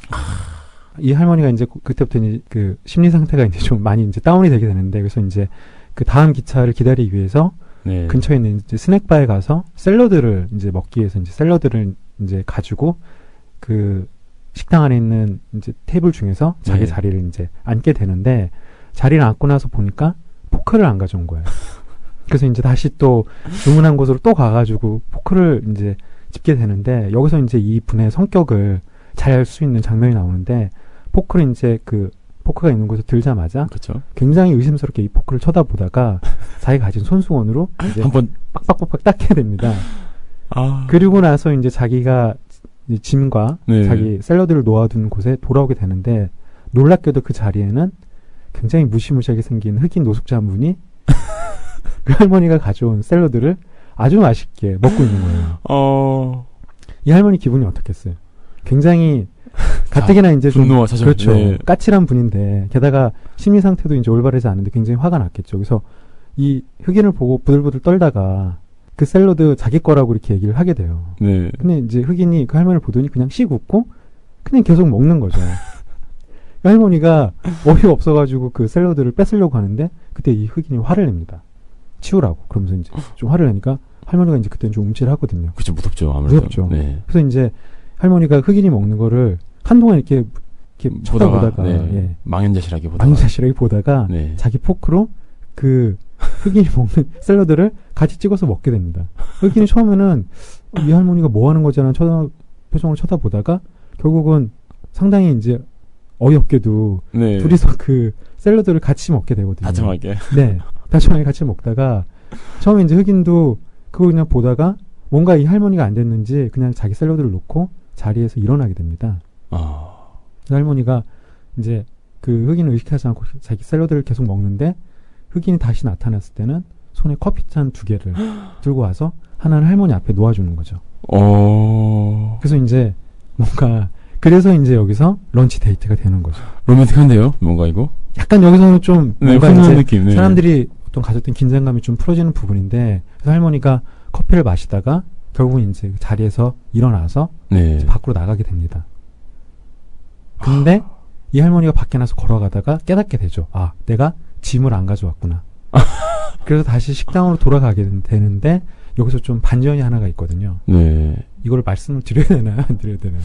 이 할머니가 이제 그때부터 이제 그 심리 상태가 이제 좀 많이 이제 다운이 되게 되는데 그래서 이제 그 다음 기차를 기다리기 위해서 네. 근처에 있는 이제 스낵바에 가서 샐러드를 이제 먹기 위해서 이제 샐러드를 이제 가지고 그 식당 안에 있는 이제 테이블 중에서 자기 네. 자리를 이제 앉게 되는데 자리를 앉고 나서 보니까 포크를 안 가져온 거예요. 그래서 이제 다시 또 주문한 곳으로 또 가가지고 포크를 이제 집게 되는데 여기서 이제 이 분의 성격을 잘 알 수 있는 장면이 나오는데 포크를 이제 그 포크가 있는 곳에 들자마자 그렇죠. 굉장히 의심스럽게 이 포크를 쳐다보다가 자기가 가진 손수건으로 이제 한번 빡빡빡빡 닦게 됩니다. 아. 그리고 나서 이제 자기가 짐과 네. 자기 샐러드를 놓아둔 곳에 돌아오게 되는데 놀랍게도 그 자리에는 굉장히 무시무시하게 생긴 흑인 노숙자 한 분이 그 할머니가 가져온 샐러드를 아주 맛있게 먹고 있는 거예요. 이 할머니 기분이 어떻겠어요? 굉장히 가뜩이나 이제 좀 분노와 사정. 그렇죠. 네. 까칠한 분인데 게다가 심리 상태도 이제 올바르지 않은데 굉장히 화가 났겠죠. 그래서 이 흑인을 보고 부들부들 떨다가 그 샐러드 자기 거라고 이렇게 얘기를 하게 돼요. 네. 근데 이제 흑인이 그 할머니를 보더니 그냥 씩 웃고 그냥 계속 먹는 거죠. 그 할머니가 어이가 없어가지고 그 샐러드를 뺏으려고 하는데 그때 이 흑인이 화를 냅니다. 치우라고. 그러면서 이제 좀 화를 내니까 할머니가 이제 그때는 좀 움찔하거든요. 그쵸, 무섭죠, 아무래도. 무섭죠. 네. 그래서 이제 할머니가 흑인이 먹는 거를 한동안 이렇게 쳐다보다가 네. 예. 망연자실하게 보다가. 망자실하게 보다가 네. 자기 포크로 그 흑인이 먹는 샐러드를 같이 찍어서 먹게 됩니다. 흑인이 처음에는 이 할머니가 뭐 하는 거잖아 표정을 쳐다보다가 결국은 상당히 이제 어이없게도 네. 둘이서 그 샐러드를 같이 먹게 되거든요. 다정하게. 네. 다정하게 같이 먹다가 처음에 이제 흑인도 그걸 그냥 보다가 뭔가 이 할머니가 안 됐는지 그냥 자기 샐러드를 놓고 자리에서 일어나게 됩니다. 그 할머니가 이제 그 흑인을 의식하지 않고 자기 샐러드를 계속 먹는데 흑인이 다시 나타났을 때는 손에 커피잔 2개를 들고 와서 하나는 할머니 앞에 놓아주는 거죠. 그래서 이제 뭔가 그래서 이제 여기서 런치 데이트가 되는 거죠. 로맨틱한데요? 뭔가 이거? 약간 여기서는 좀 뭔가 이제 느낌, 네. 사람들이 어떤 가졌던 긴장감이 좀 풀어지는 부분인데 그래서 할머니가 커피를 마시다가 결국은 이제 자리에서 일어나서 네. 이제 밖으로 나가게 됩니다. 근데 이 할머니가 밖에 나서 걸어가다가 깨닫게 되죠. 아, 내가 짐을 안 가져왔구나. 그래서 다시 식당으로 돌아가게 되는데 여기서 좀 반전이 하나가 있거든요. 네. 이걸 말씀을 드려야 되나요? 안 드려야 되나요?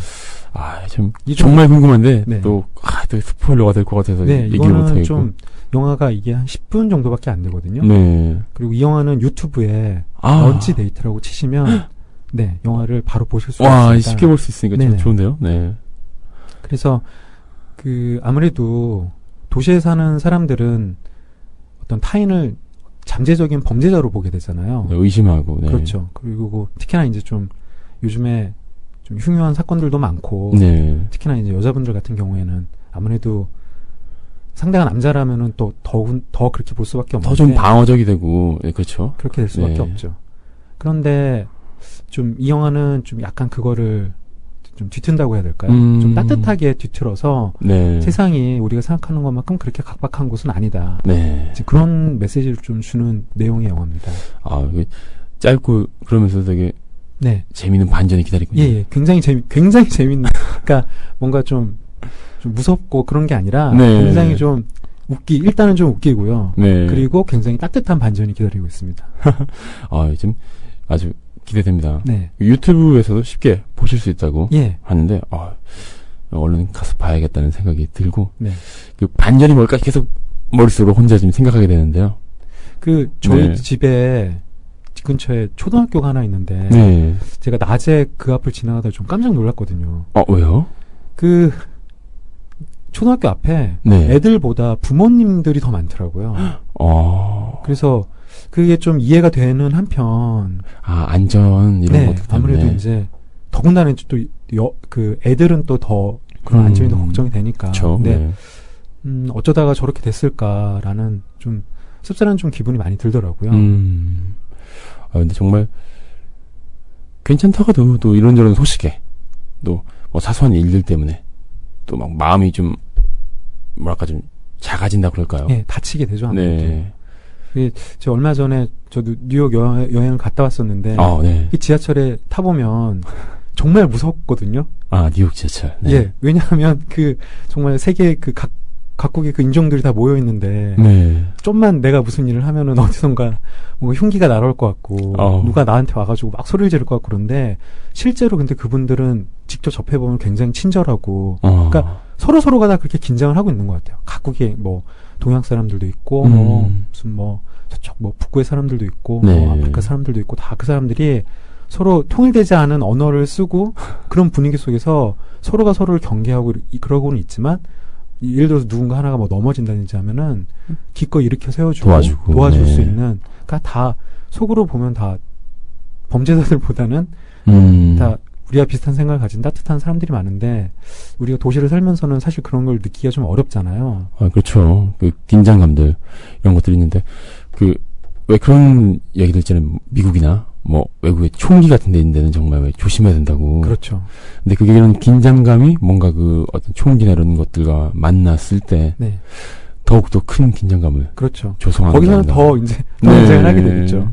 정말 궁금한데 네. 또 스포일러가 될 것 같아서 네, 얘기를 이거는 못하겠고. 좀 영화가 이게 한 10분 정도밖에 안 되거든요. 네. 그리고 이 영화는 유튜브에 런치 데이트라고 치시면 네, 영화를 바로 보실 수 있습니다. 쉽게 볼 수 있으니까 참 네네. 좋은데요. 네. 그래서 그 아무래도 도시에 사는 사람들은 어떤 타인을 잠재적인 범죄자로 보게 되잖아요. 네, 의심하고. 네. 그렇죠. 그리고 특히나 이제 좀 요즘에 좀 흉흉한 사건들도 많고 네. 특히나 이제 여자분들 같은 경우에는 아무래도 상대가 남자라면은 또 더 그렇게 볼 수밖에 없는데 더 좀 방어적이 되고, 네, 그렇죠. 그렇게 될 수밖에 네. 없죠. 그런데 좀 이 영화는 좀 약간 그거를 좀 뒤튼다고 해야 될까요? 좀 따뜻하게 뒤틀어서 네. 세상이 우리가 생각하는 것만큼 그렇게 각박한 곳은 아니다. 네. 이제 그런 메시지를 좀 주는 내용의 영화입니다. 짧고 그러면서 되게 네. 재미있는 반전이 기다리고 있네요. 예. 굉장히 재밌는. 그러니까 뭔가 좀 무섭고 그런 게 아니라 네. 굉장히 좀 일단은 좀 웃기고요. 네. 그리고 굉장히 따뜻한 반전이 기다리고 있습니다. 지금 아주 기대됩니다. 네. 유튜브에서도 쉽게 보실 수 있다고 예. 하는데 얼른 가서 봐야겠다는 생각이 들고 네. 그 반전이 뭘까 계속 머릿속으로 혼자 지금 생각하게 되는데요. 저희 네. 집에 근처에 초등학교가 하나 있는데 네. 제가 낮에 그 앞을 지나가다 좀 깜짝 놀랐거든요. 왜요? 그 초등학교 앞에 네. 애들보다 부모님들이 더 많더라고요. 그래서 그게 좀 이해가 되는 한편 안전 이런 것들 때문에 아무래도 이제 더군다나 또 그 애들은 또 더 그런 안전이 더 걱정이 되니까. 그렇죠. 근데 네. 어쩌다가 저렇게 됐을까라는 좀 씁쓸한 좀 기분이 많이 들더라고요. 근데 정말 괜찮다가도 또 이런저런 소식에 또 뭐 사소한 일들 때문에 또 막 마음이 좀 뭐랄까 좀 작아진다 그럴까요? 네, 다치게 되죠. 아무래도. 네. 저 얼마 전에 저도 뉴욕 여행을 갔다 왔었는데 네. 이 지하철에 타보면 정말 무섭거든요. 뉴욕 지하철. 네. 예, 왜냐하면 정말 세계 각국의 그 인종들이 다 모여 있는데 네. 좀만 내가 무슨 일을 하면은 어디선가 뭔가 흉기가 날아올 것 같고 누가 나한테 와가지고 막 소리를 지를 것 같고 그런데 실제로 근데 그분들은 직접 접해보면 굉장히 친절하고 그러니까 서로가 다 그렇게 긴장을 하고 있는 것 같아요. 각국의 뭐 동양 사람들도 있고 무슨 저쪽 북구의 사람들도 있고 네. 아프리카 사람들도 있고 다 그 사람들이 서로 통일되지 않은 언어를 쓰고 그런 분위기 속에서 서로가 서로를 경계하고 그러고는 있지만 예를 들어서 누군가 하나가 뭐 넘어진다든지 하면은 기꺼이 일으켜 세워주고 도와줄 네. 수 있는 그러니까 다 속으로 보면 다 범죄자들보다는 다 우리와 비슷한 생각을 가진 따뜻한 사람들이 많은데 우리가 도시를 살면서는 사실 그런 걸 느끼기가 좀 어렵잖아요. 그렇죠. 그 긴장감들 이런 것들이 있는데 왜 그런 얘기들 있잖아요. 미국이나 뭐 외국의 총기 같은 데 있는 데는 정말 왜 조심해야 된다고. 그렇죠. 근데 그게 이런 긴장감이 뭔가 그 어떤 총기나 이런 것들과 만났을 때 네. 더욱더 큰 긴장감을 그렇죠. 조성하는 거기서는 겁니다. 더 이제 네. 경쟁을 하게 되겠죠.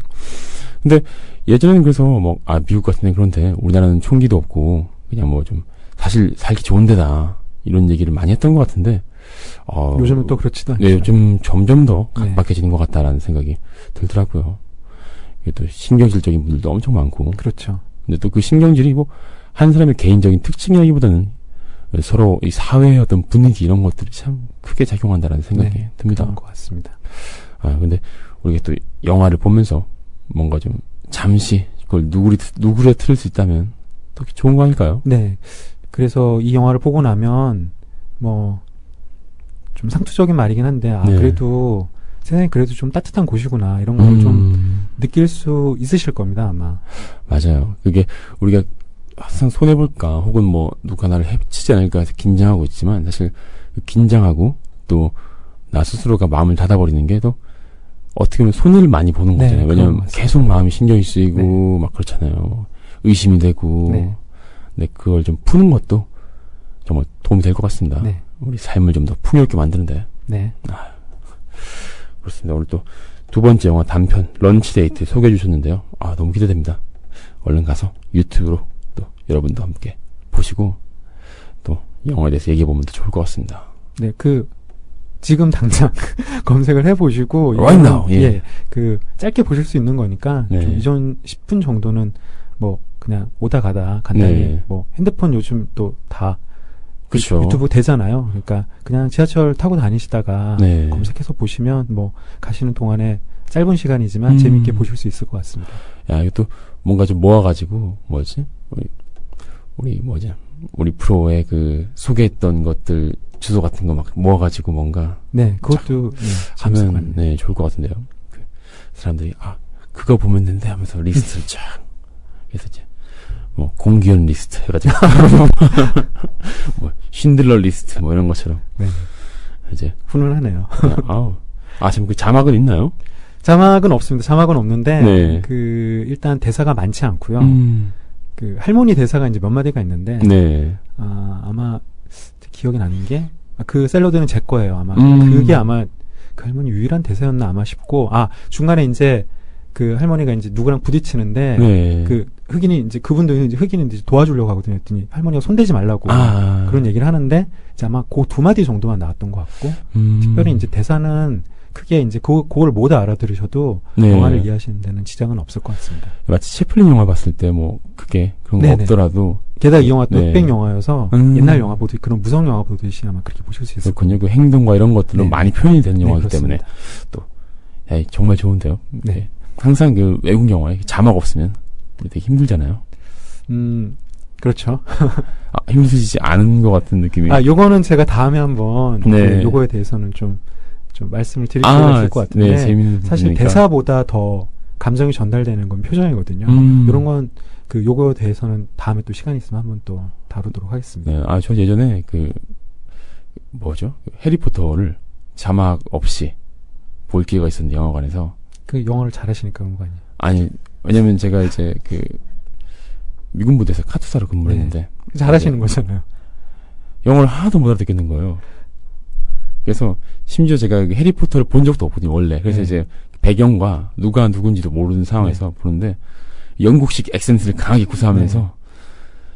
근데 예전에는 그래서 뭐 미국 같은 데 그런데 우리나라는 총기도 없고 그냥 뭐 좀 사실 살기 좋은 데다 이런 얘기를 많이 했던 것 같은데 요즘은 또 그렇지도 않죠. 네, 요즘 점점 더 네. 각박해지는 것 같다라는 생각이 들더라고요. 이게 또 신경질적인 분들도 엄청 많고. 그렇죠. 근데 또 그 신경질이 뭐 한 사람의 개인적인 특징이라기보다는 서로 이 사회의 어떤 분위기 이런 것들이 참 크게 작용한다라는 생각이 네, 듭니다. 그런 것 같습니다. 근데 우리가 또 영화를 보면서 뭔가 좀 잠시 그걸 누구려 틀을 수 있다면 더 좋은 거 아닐까요? 네. 그래서 이 영화를 보고 나면 뭐 좀 상투적인 말이긴 한데 네. 그래도 세상이 그래도 좀 따뜻한 곳이구나 이런 걸 좀 느낄 수 있으실 겁니다 아마. 맞아요. 그게 우리가 항상 손해볼까 혹은 뭐 누가 나를 해치지 않을까 해서 긴장하고 있지만 사실 긴장하고 또 나 스스로가 마음을 닫아버리는 게 또 어떻게 보면 손해를 많이 보는 네, 거잖아요. 왜냐면 계속 마음이 신경이 쓰이고 네. 막 그렇잖아요. 의심이 되고. 네. 근데 그걸 좀 푸는 것도 정말 도움이 될 것 같습니다. 네. 우리 삶을 좀 더 풍요롭게 만드는데. 네. 그렇습니다. 오늘 또 두 번째 영화 단편 런치데이트 소개해 주셨는데요. 너무 기대됩니다. 얼른 가서 유튜브로 또 여러분도 함께 보시고 또 영화에 대해서 얘기해 보면 더 좋을 것 같습니다. 네, 지금 당장 검색을 해보시고 Right now, 예. 짧게 보실 수 있는 거니까 네. 좀 이전 10분 정도는 뭐 그냥 오다 가다 간단히 네. 뭐 핸드폰 요즘 또 다 그렇죠. 유튜브 되잖아요. 그러니까 그냥 지하철 타고 다니시다가 네. 검색해서 보시면 뭐 가시는 동안에 짧은 시간이지만 재밌게 보실 수 있을 것 같습니다. 야, 이것도 뭔가 좀 모아가지고 우리 프로에 그 소개했던 것들 주소 같은 거 막 모아가지고 뭔가 네, 그것도 하면 네 좋을 것 같은데요. 그 사람들이 그거 보면 된대 하면서 리스트를 쫙 그래서 이제 뭐 공기현 리스트 해가지고 뭐 신들러 리스트 뭐 이런 것처럼 네. 이제 훈훈하네요. 지금 그 자막은 있나요? 자막은 없습니다. 자막은 없는데 네. 일단 대사가 많지 않고요. 할머니 대사가 이제 몇 마디가 있는데 네. 아마 기억이 나는 게 그 샐러드는 제 거예요. 아마 그게 아마 그 할머니 유일한 대사였나 아마 싶고 중간에 이제 그 할머니가 이제 누구랑 부딪히는데 네. 그 흑인이 이제 그분도 이제 흑인이 이제 도와주려고 하거든요. 했더니 할머니가 손대지 말라고 그런 얘기를 하는데 이제 아마 그 두 마디 정도만 나왔던 것 같고 특별히 이제 대사는 크게 이제 그걸 못 알아들으셔도 네. 영화를 이해하시는 데는 지장은 없을 것 같습니다. 마치 채플린 영화 봤을 때 뭐 그게 그런 거 네네. 없더라도 게다가 이 영화 또 네. 흑백 영화여서 옛날 영화 보듯이 그런 무성 영화 보듯이 아마 그렇게 보실 수 있을 그렇군요. 그 행동과 이런 것들로 네. 많이 표현이 되는 영화이기 그렇습니다. 때문에 또 정말 좋은데요. 네. 항상 그 외국 영화에 자막 없으면 되게 힘들잖아요. 그렇죠. 힘들지 않은 것 같은 느낌이. 요거는 제가 다음에 한번 네. 요거에 대해서는 좀 말씀을 드릴 필요가 있을 것 같은데 네, 재밌는 사실 부분이니까. 대사보다 더 감정이 전달되는 건 표정이거든요. 이런 건 요거에 대해서는 다음에 또 시간이 있으면 한번 또 다루도록 하겠습니다. 네, 저 예전에 해리포터를 자막 없이 볼 기회가 있었는데 영화관에서. 그 영어를 잘하시니까 그런 거 아니에요? 아니, 왜냐면 제가 이제 미군 부대에서 카투사로 근무를 네. 했는데. 잘하시는 거잖아요. 영어를 하나도 못 알아듣겠는 거예요. 그래서 심지어 제가 해리포터를 본 적도 없거든요, 원래. 그래서 네. 이제 배경과 누가 누군지도 모르는 상황에서 보는데 영국식 액센트를 강하게 구사하면서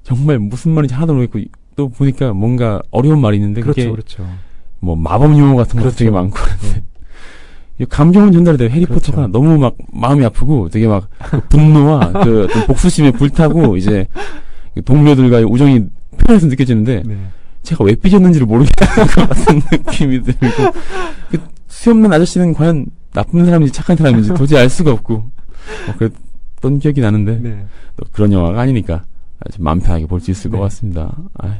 정말 무슨 말인지 하나도 모르겠고 또 보니까 뭔가 어려운 말이 있는데 그게 그렇죠. 뭐 마법 용어 같은 것도 되게 많고 감정은 전달이 돼요. 해리포터가 너무 막 마음이 아프고 되게 막 분노와 그 어떤 복수심에 불타고 이제 동료들과의 우정이 표현해서 느껴지는데 제가 왜 삐졌는지를 모르겠는 것 같은 느낌이 들고 그 수염난 아저씨는 과연 나쁜 사람인지 착한 사람인지 도저히 알 수가 없고 그랬던 기억이 나는데 또 그런 영화가 아니니까 아주 마음 편하게 볼 수 있을 것 같습니다.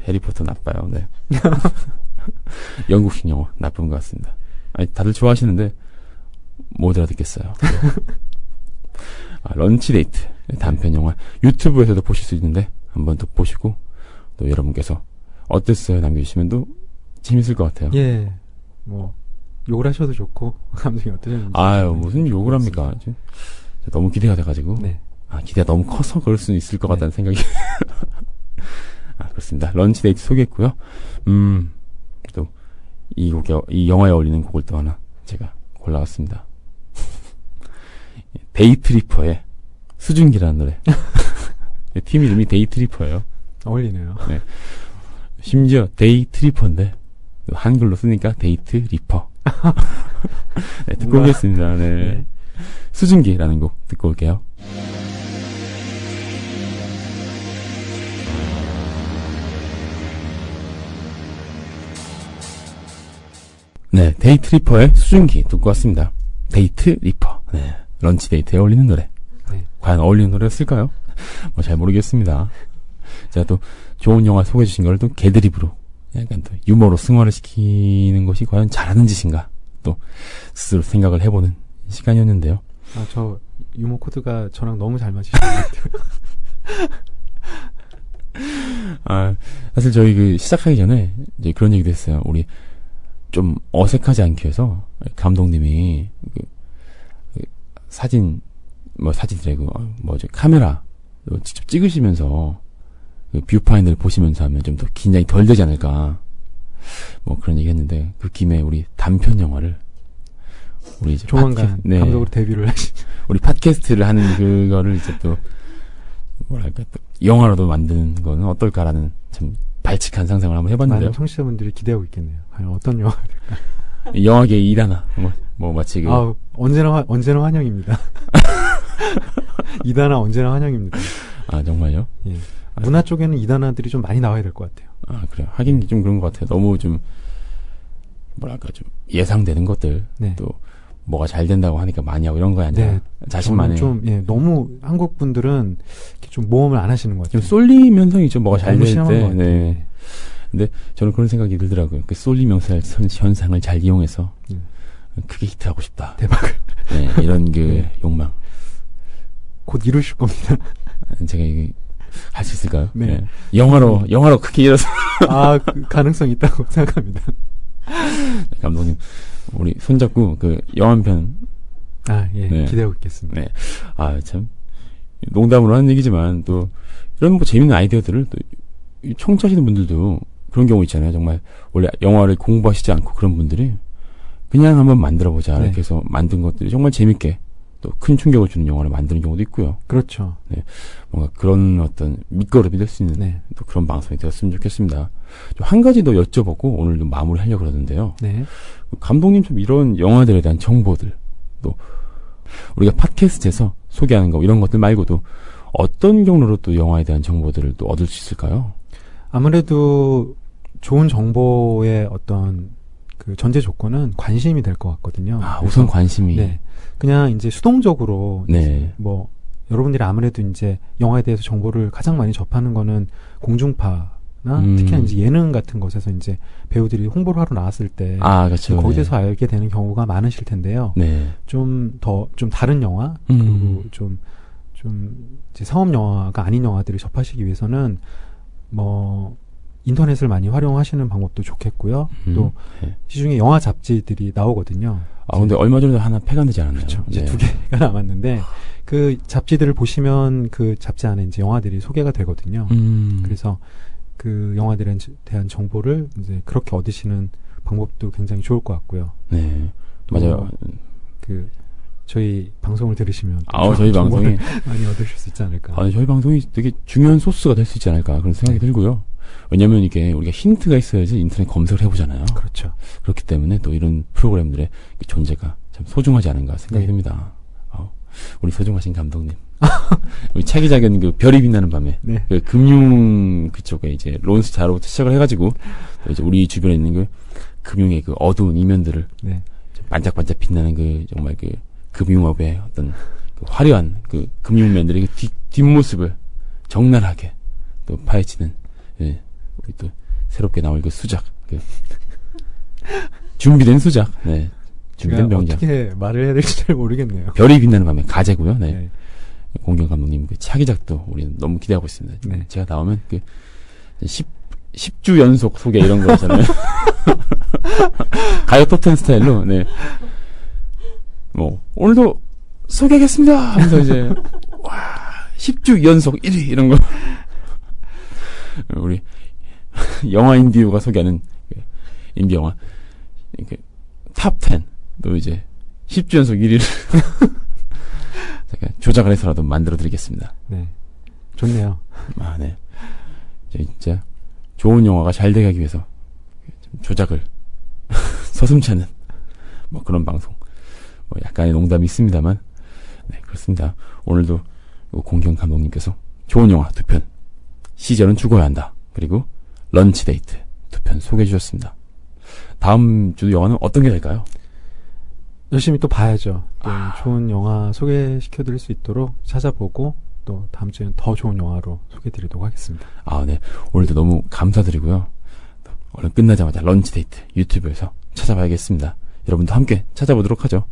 해리포터 나빠요. 네. 영국식 영화 나쁜 것 같습니다. 다들 좋아하시는데 못 알아듣겠어요. 런치데이트 단편 영화 유튜브에서도 보실 수 있는데 한번 또 보시고 또 여러분께서 어땠어요? 남겨주시면 또 재밌을 것 같아요. 예, 뭐 욕을 하셔도 좋고 감독이 어떠셨는지. 아유, 무슨 욕을 합니까? 너무 기대가 돼가지고. 네. 기대가 너무 커서 그럴 수는 있을 것 네. 같다는 생각이. 그렇습니다. 런치 데이트 소개했고요. 또, 이 영화에 어울리는 곡을 또 하나 제가 골라왔습니다. 데이트리퍼의 수증기라는 노래. 팀 이름이 데이트리퍼예요. 어울리네요. 네. 심지어 데이트리퍼인데 한글로 쓰니까 데이트리퍼. 네, 듣고 오겠습니다. 네. 네. 수증기라는 곡 듣고 올게요. 네, 데이트리퍼의 수증기 듣고 왔습니다. 데이트리퍼. 네, 런치 데이트에 어울리는 노래. 네. 과연 어울리는 노래였을까요? 잘 모르겠습니다. 제가 또 좋은 영화 소개해 주신 걸 또 개드립으로 약간 또 유머로 승화를 시키는 것이 과연 잘하는 짓인가 또 스스로 생각을 해보는 시간이었는데요. 저 유머 코드가 저랑 너무 잘 맞으시는 것 같아요. 사실 저희 사작하기 전에 이제 그런 얘기도 했어요. 우리 좀 어색하지 않기 위해서 감독님이 사진이라고 카메라 직접 찍으시면서 뷰파인더를 보시면서 하면 좀 더 긴장이 덜 되지 않을까 그런 얘기 했는데 그 김에 우리 단편 영화를 우리 이제 조만간 감독으로 데뷔를 하시죠. 우리 팟캐스트를 하는 그거를 이제 또 뭐랄까 또 영화로도 만드는 거는 어떨까라는 참 발칙한 상상을 한번 해봤는데요. 많은 청취자분들이 기대하고 있겠네요. 과연 어떤 영화가 될까? 영화계 일하나 마치 언제나 환영입니다. 이단아 언제나 환영입니다. 정말요? 예. 문화 쪽에는 이단아들이 좀 많이 나와야 될 것 같아요. 그래요. 하긴 좀 그런 것 같아요. 너무 좀 좀 예상되는 것들 네. 또 뭐가 잘 된다고 하니까 많이 하고 이런 거 아니라 네. 자신만의 너무 한국 분들은 좀 모험을 안 하시는 것 같아요. 좀 쏠리면서 좀 뭐가 잘 될 때. 네. 근데 저는 그런 생각이 들더라고요. 그 쏠리면서 현상을 잘 이용해서 크게 히트하고 싶다. 대박을. 네, 이런 욕망. 곧 이루실 겁니다. 제가 이게 할 수 있을까요? 네. 네. 영화로 크게 이뤄서. 그 가능성 있다고 생각합니다. 감독님, 우리 손잡고 영화 한 편. 네. 기대하고 있겠습니다. 네. 참. 농담으로 하는 얘기지만 또 이런 재밌는 아이디어들을 또 청취하시는 분들도 그런 경우 있잖아요. 정말 원래 영화를 공부하시지 않고 그런 분들이 그냥 한번 만들어보자. 이렇게 해서 만든 것들이 정말 재밌게 또 큰 충격을 주는 영화를 만드는 경우도 있고요. 그렇죠. 네. 뭔가 그런 어떤 밑거름이 될 수 있는 또 그런 방송이 되었으면 좋겠습니다. 한 가지 더 여쭤보고 오늘도 마무리하려고 그러는데요. 네. 감독님 좀 이런 영화들에 대한 정보들 또 우리가 팟캐스트에서 소개하는 거 이런 것들 말고도 어떤 경로로 또 영화에 대한 정보들을 또 얻을 수 있을까요? 아무래도 좋은 정보의 어떤 그 전제 조건은 관심이 될 것 같거든요. 우선 관심이. 네. 그냥 이제 수동적으로 네. 여러분들이 아무래도 이제 영화에 대해서 정보를 가장 많이 접하는 거는 공중파나 특히나 이제 예능 같은 것에서 이제 배우들이 홍보를 하러 나왔을 때 그렇죠. 거기에서 알게 되는 경우가 많으실 텐데요. 네. 좀 다른 영화 그리고 좀 이제 상업 영화가 아닌 영화들을 접하시기 위해서는 인터넷을 많이 활용하시는 방법도 좋겠고요. 또 시중에 영화 잡지들이 나오거든요. 근데 얼마 전에 하나 폐간되지 않았나요? 그렇죠. 이제 2개가 남았는데 그 잡지들을 보시면 그 잡지 안에 이제 영화들이 소개가 되거든요. 그래서 그 영화들에 대한 정보를 이제 그렇게 얻으시는 방법도 굉장히 좋을 것 같고요. 네, 맞아요. 저희 방송을 들으시면 저희 방송이 많이 얻으실 수 있지 않을까. 저희 방송이 되게 중요한 소스가 될 수 있지 않을까 그런 생각이 들고요. 왜냐면 이게 우리가 힌트가 있어야지 인터넷 검색을 해보잖아요. 그렇죠. 그렇기 때문에 또 이런 프로그램들의 존재가 참 소중하지 않은가 생각이 듭니다. 우리 소중하신 감독님. 우리 차기작은 별이 빛나는 밤에 금융 그쪽에 이제 론스자로부터 시작을 해가지고 또 이제 우리 주변에 있는 금융의 어두운 이면들을 반짝반짝 빛나는 정말 금융업의 어떤 화려한 금융면들의 뒷모습을 적나라하게 또 파헤치는 우리 또 새롭게 나올 수작 준비된 수작 준비된 명작. 어떻게 말을 해야 될지 잘 모르겠네요. 별이 빛나는 밤에 가제고요. 네. 공경 감독님 차기작도 우리는 너무 기대하고 있습니다. 네. 제가 나오면 10주 연속 소개 이런 거 있잖아요. 가요 톱10 스타일로, 네. 뭐, 오늘도 소개하겠습니다! 하면서 이제, 와, 10주 연속 1위, 이런 거. 우리, 영화 인디오가 소개하는, 인디 영화, 이렇게, 탑10, 또 이제, 10주 연속 1위를, 제가 조작을 해서라도 만들어 드리겠습니다. 네. 좋네요. 아, 네. 진짜, 좋은 영화가 잘 되게 하기 위해서, 조작을, 서슴지 않는, 뭐 그런 방송. 뭐 약간의 농담이 있습니다만, 네, 그렇습니다. 오늘도 공경 감독님께서 좋은 영화 2편, 시절은 죽어야 한다. 그리고 런치 데이트 2편 소개해 주셨습니다. 다음 주 영화는 어떤 게 될까요? 열심히 또 봐야죠. 또 좋은 영화 소개시켜드릴 수 있도록 찾아보고 또 다음 주에는 더 좋은 영화로 소개해드리도록 하겠습니다. 아, 네. 오늘도 너무 감사드리고요. 얼른 끝나자마자 런치 데이트 유튜브에서 찾아봐야겠습니다. 여러분도 함께 찾아보도록 하죠.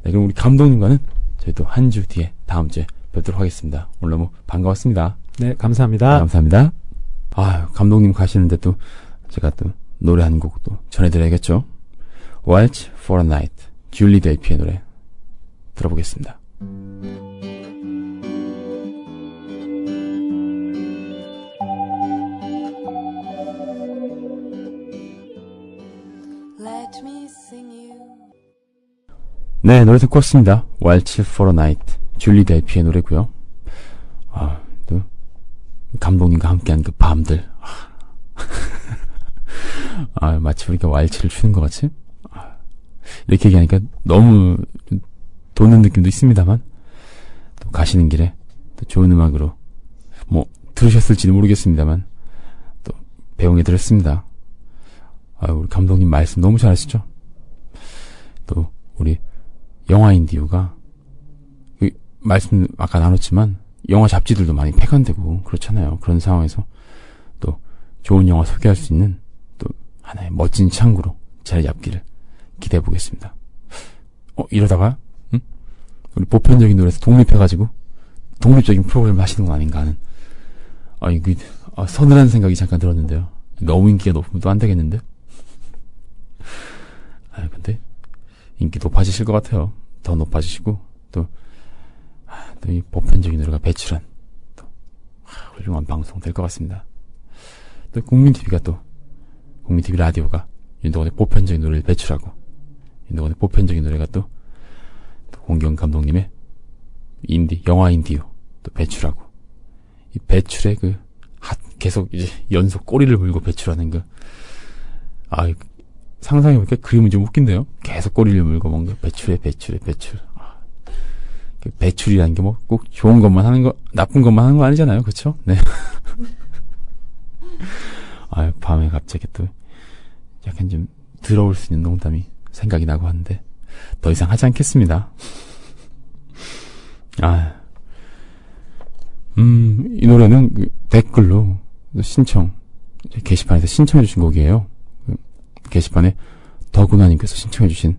네, 그럼 우리 감독님과는 저희 또 한 주 뒤에 다음 주에 뵙도록 하겠습니다. 오늘 너무 반가웠습니다. 네, 감사합니다. 감사합니다. 아, 감독님 가시는데 또 제가 또 노래 한 곡 또 전해드려야겠죠. Waltz for a Night, 줄리 델피의 노래 들어보겠습니다. 네, 노래 듣고 왔습니다. Waltz for a Night, 줄리 델피의 노래고요. 아, 또 감독님과 함께한 그 밤들. 아, 마치 우리가 왈츠를 추는 것 같이. 아, 이렇게 얘기하니까 너무 도는 느낌도 있습니다만, 또 가시는 길에 또 좋은 음악으로 뭐 들으셨을지는 모르겠습니다만 또 배웅해 드렸습니다. 아, 우리 감독님 말씀 너무 잘하시죠? 또 우리 영화 인디오가 그 말씀 아까 나눴지만 영화 잡지들도 많이 폐간되고 그렇잖아요. 그런 상황에서 또 좋은 영화 소개할 수 있는 또 하나의 멋진 창구로 자리 잡기를 기대해 보겠습니다. 이러다가 우리 보편적인 노래에서 독립해가지고 독립적인 프로그램을 하시는 건 아닌가 하는 서늘한 생각이 잠깐 들었는데요. 너무 인기가 높으면 또 안 되겠는데? 근데 인기 높아지실 것 같아요. 더 높아지시고 또 이 보편적인 노래가 배출한 또 훌륭한 방송 될 것 같습니다. 또 국민TV가 또 국민TV 라디오가 윤동원의 보편적인 노래를 배출하고 윤동원의 보편적인 노래가 또 공경 감독님의 영화 인디오 또 배출하고 이 배출의 계속 이제 연속 꼬리를 물고 배출하는 상상해보니까 그림은 좀 웃긴데요. 계속 꼬리를 물고 뭔가 배출. 배출이라는 게 뭐 꼭 좋은 것만 하는 거, 나쁜 것만 하는 거 아니잖아요. 그쵸? 네. 밤에 갑자기 또 약간 좀 더러울 수 있는 농담이 생각이 나고 하는데 더 이상 하지 않겠습니다. 이 노래는 댓글로 게시판에서 신청해주신 곡이에요. 게시판에 더구나님께서 신청해주신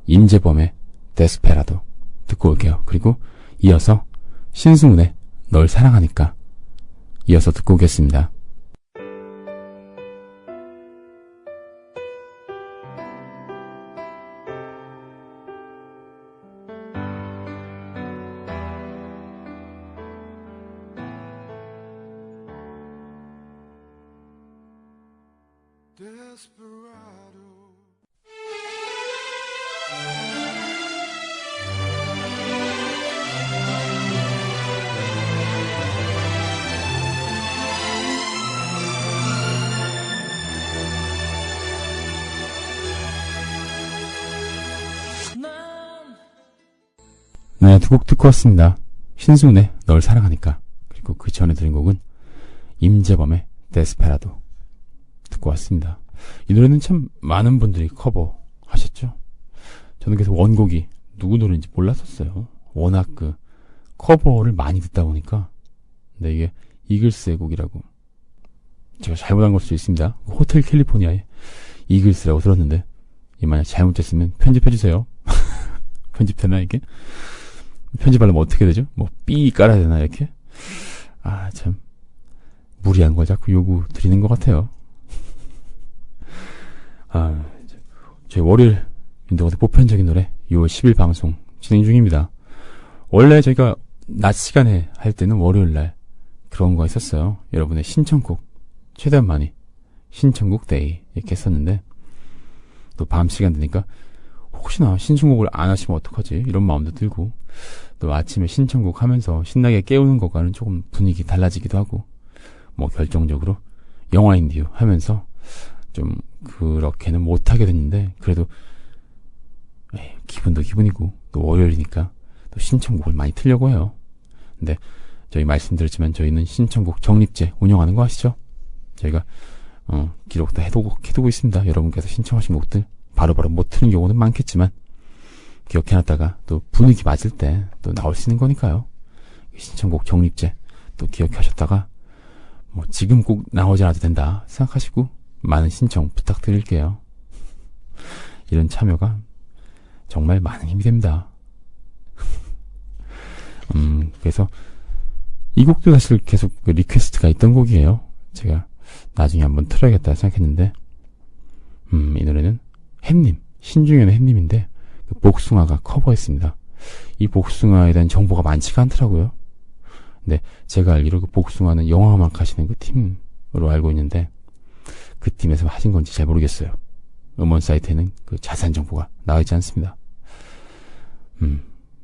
임재범의 데스페라도 듣고 올게요. 그리고 이어서 신승훈의 널 사랑하니까 이어서 듣고 오겠습니다. 네, 두 곡 듣고 왔습니다. 신승훈의 널 사랑하니까, 그리고 그 전에 들은 곡은 임재범의 데스페라도 듣고 왔습니다. 이 노래는 참 많은 분들이 커버하셨죠. 저는 그래서 원곡이 누구 노래인지 몰랐었어요. 워낙 커버를 많이 듣다 보니까. 근데 이게 이글스의 곡이라고, 제가 잘못한 걸 수도 있습니다. 호텔 캘리포니아의 이글스라고 들었는데 만약 잘못됐으면 편집해주세요. 편집되나 이게? 편집하려면 어떻게 되죠? 뭐 삐 깔아야 되나 이렇게? 참 무리한 걸 자꾸 요구 드리는 것 같아요. 저희 월요일 윤도건의 보편적인 노래 6월 10일 방송 진행 중입니다. 원래 저희가 낮 시간에 할 때는 월요일날 그런 거 있었어요. 여러분의 신청곡 최대한 많이 신청곡 데이 이렇게 했었는데 또 밤 시간 되니까 혹시나 신청곡을 안 하시면 어떡하지 이런 마음도 들고 또 아침에 신청곡 하면서 신나게 깨우는 것과는 조금 분위기 달라지기도 하고 뭐 결정적으로 영화 인디오 하면서 좀 그렇게는 못하게 됐는데 그래도 기분도 기분이고 또 월요일이니까 또 신청곡을 많이 틀려고 해요. 근데 저희 말씀드렸지만 저희는 신청곡 적립제 운영하는 거 아시죠? 저희가 기록 다 해두고 있습니다. 여러분께서 신청하신 곡들 바로바로 못 트는 경우는 많겠지만 기억해놨다가 또 분위기 맞을 때 또 나올 수 있는 거니까요. 신청곡 적립제 또 기억하셨다가 뭐 지금 꼭 나오지 않아도 된다 생각하시고 많은 신청 부탁드릴게요. 이런 참여가 정말 많은 힘이 됩니다. 그래서 이 곡도 사실 계속 리퀘스트가 있던 곡이에요. 제가 나중에 한번 틀어야겠다 생각했는데 이 노래는 햇님, 신중현의 햇님인데 그 복숭아가 커버했습니다. 이 복숭아에 대한 정보가 많지가 않더라고요. 근데 제가 알기로 그 복숭아는 영화음악 하시는 그 팀으로 알고 있는데 그 팀에서 하신 건지 잘 모르겠어요. 음원 사이트에는 그 자세한 정보가 나와 있지 않습니다.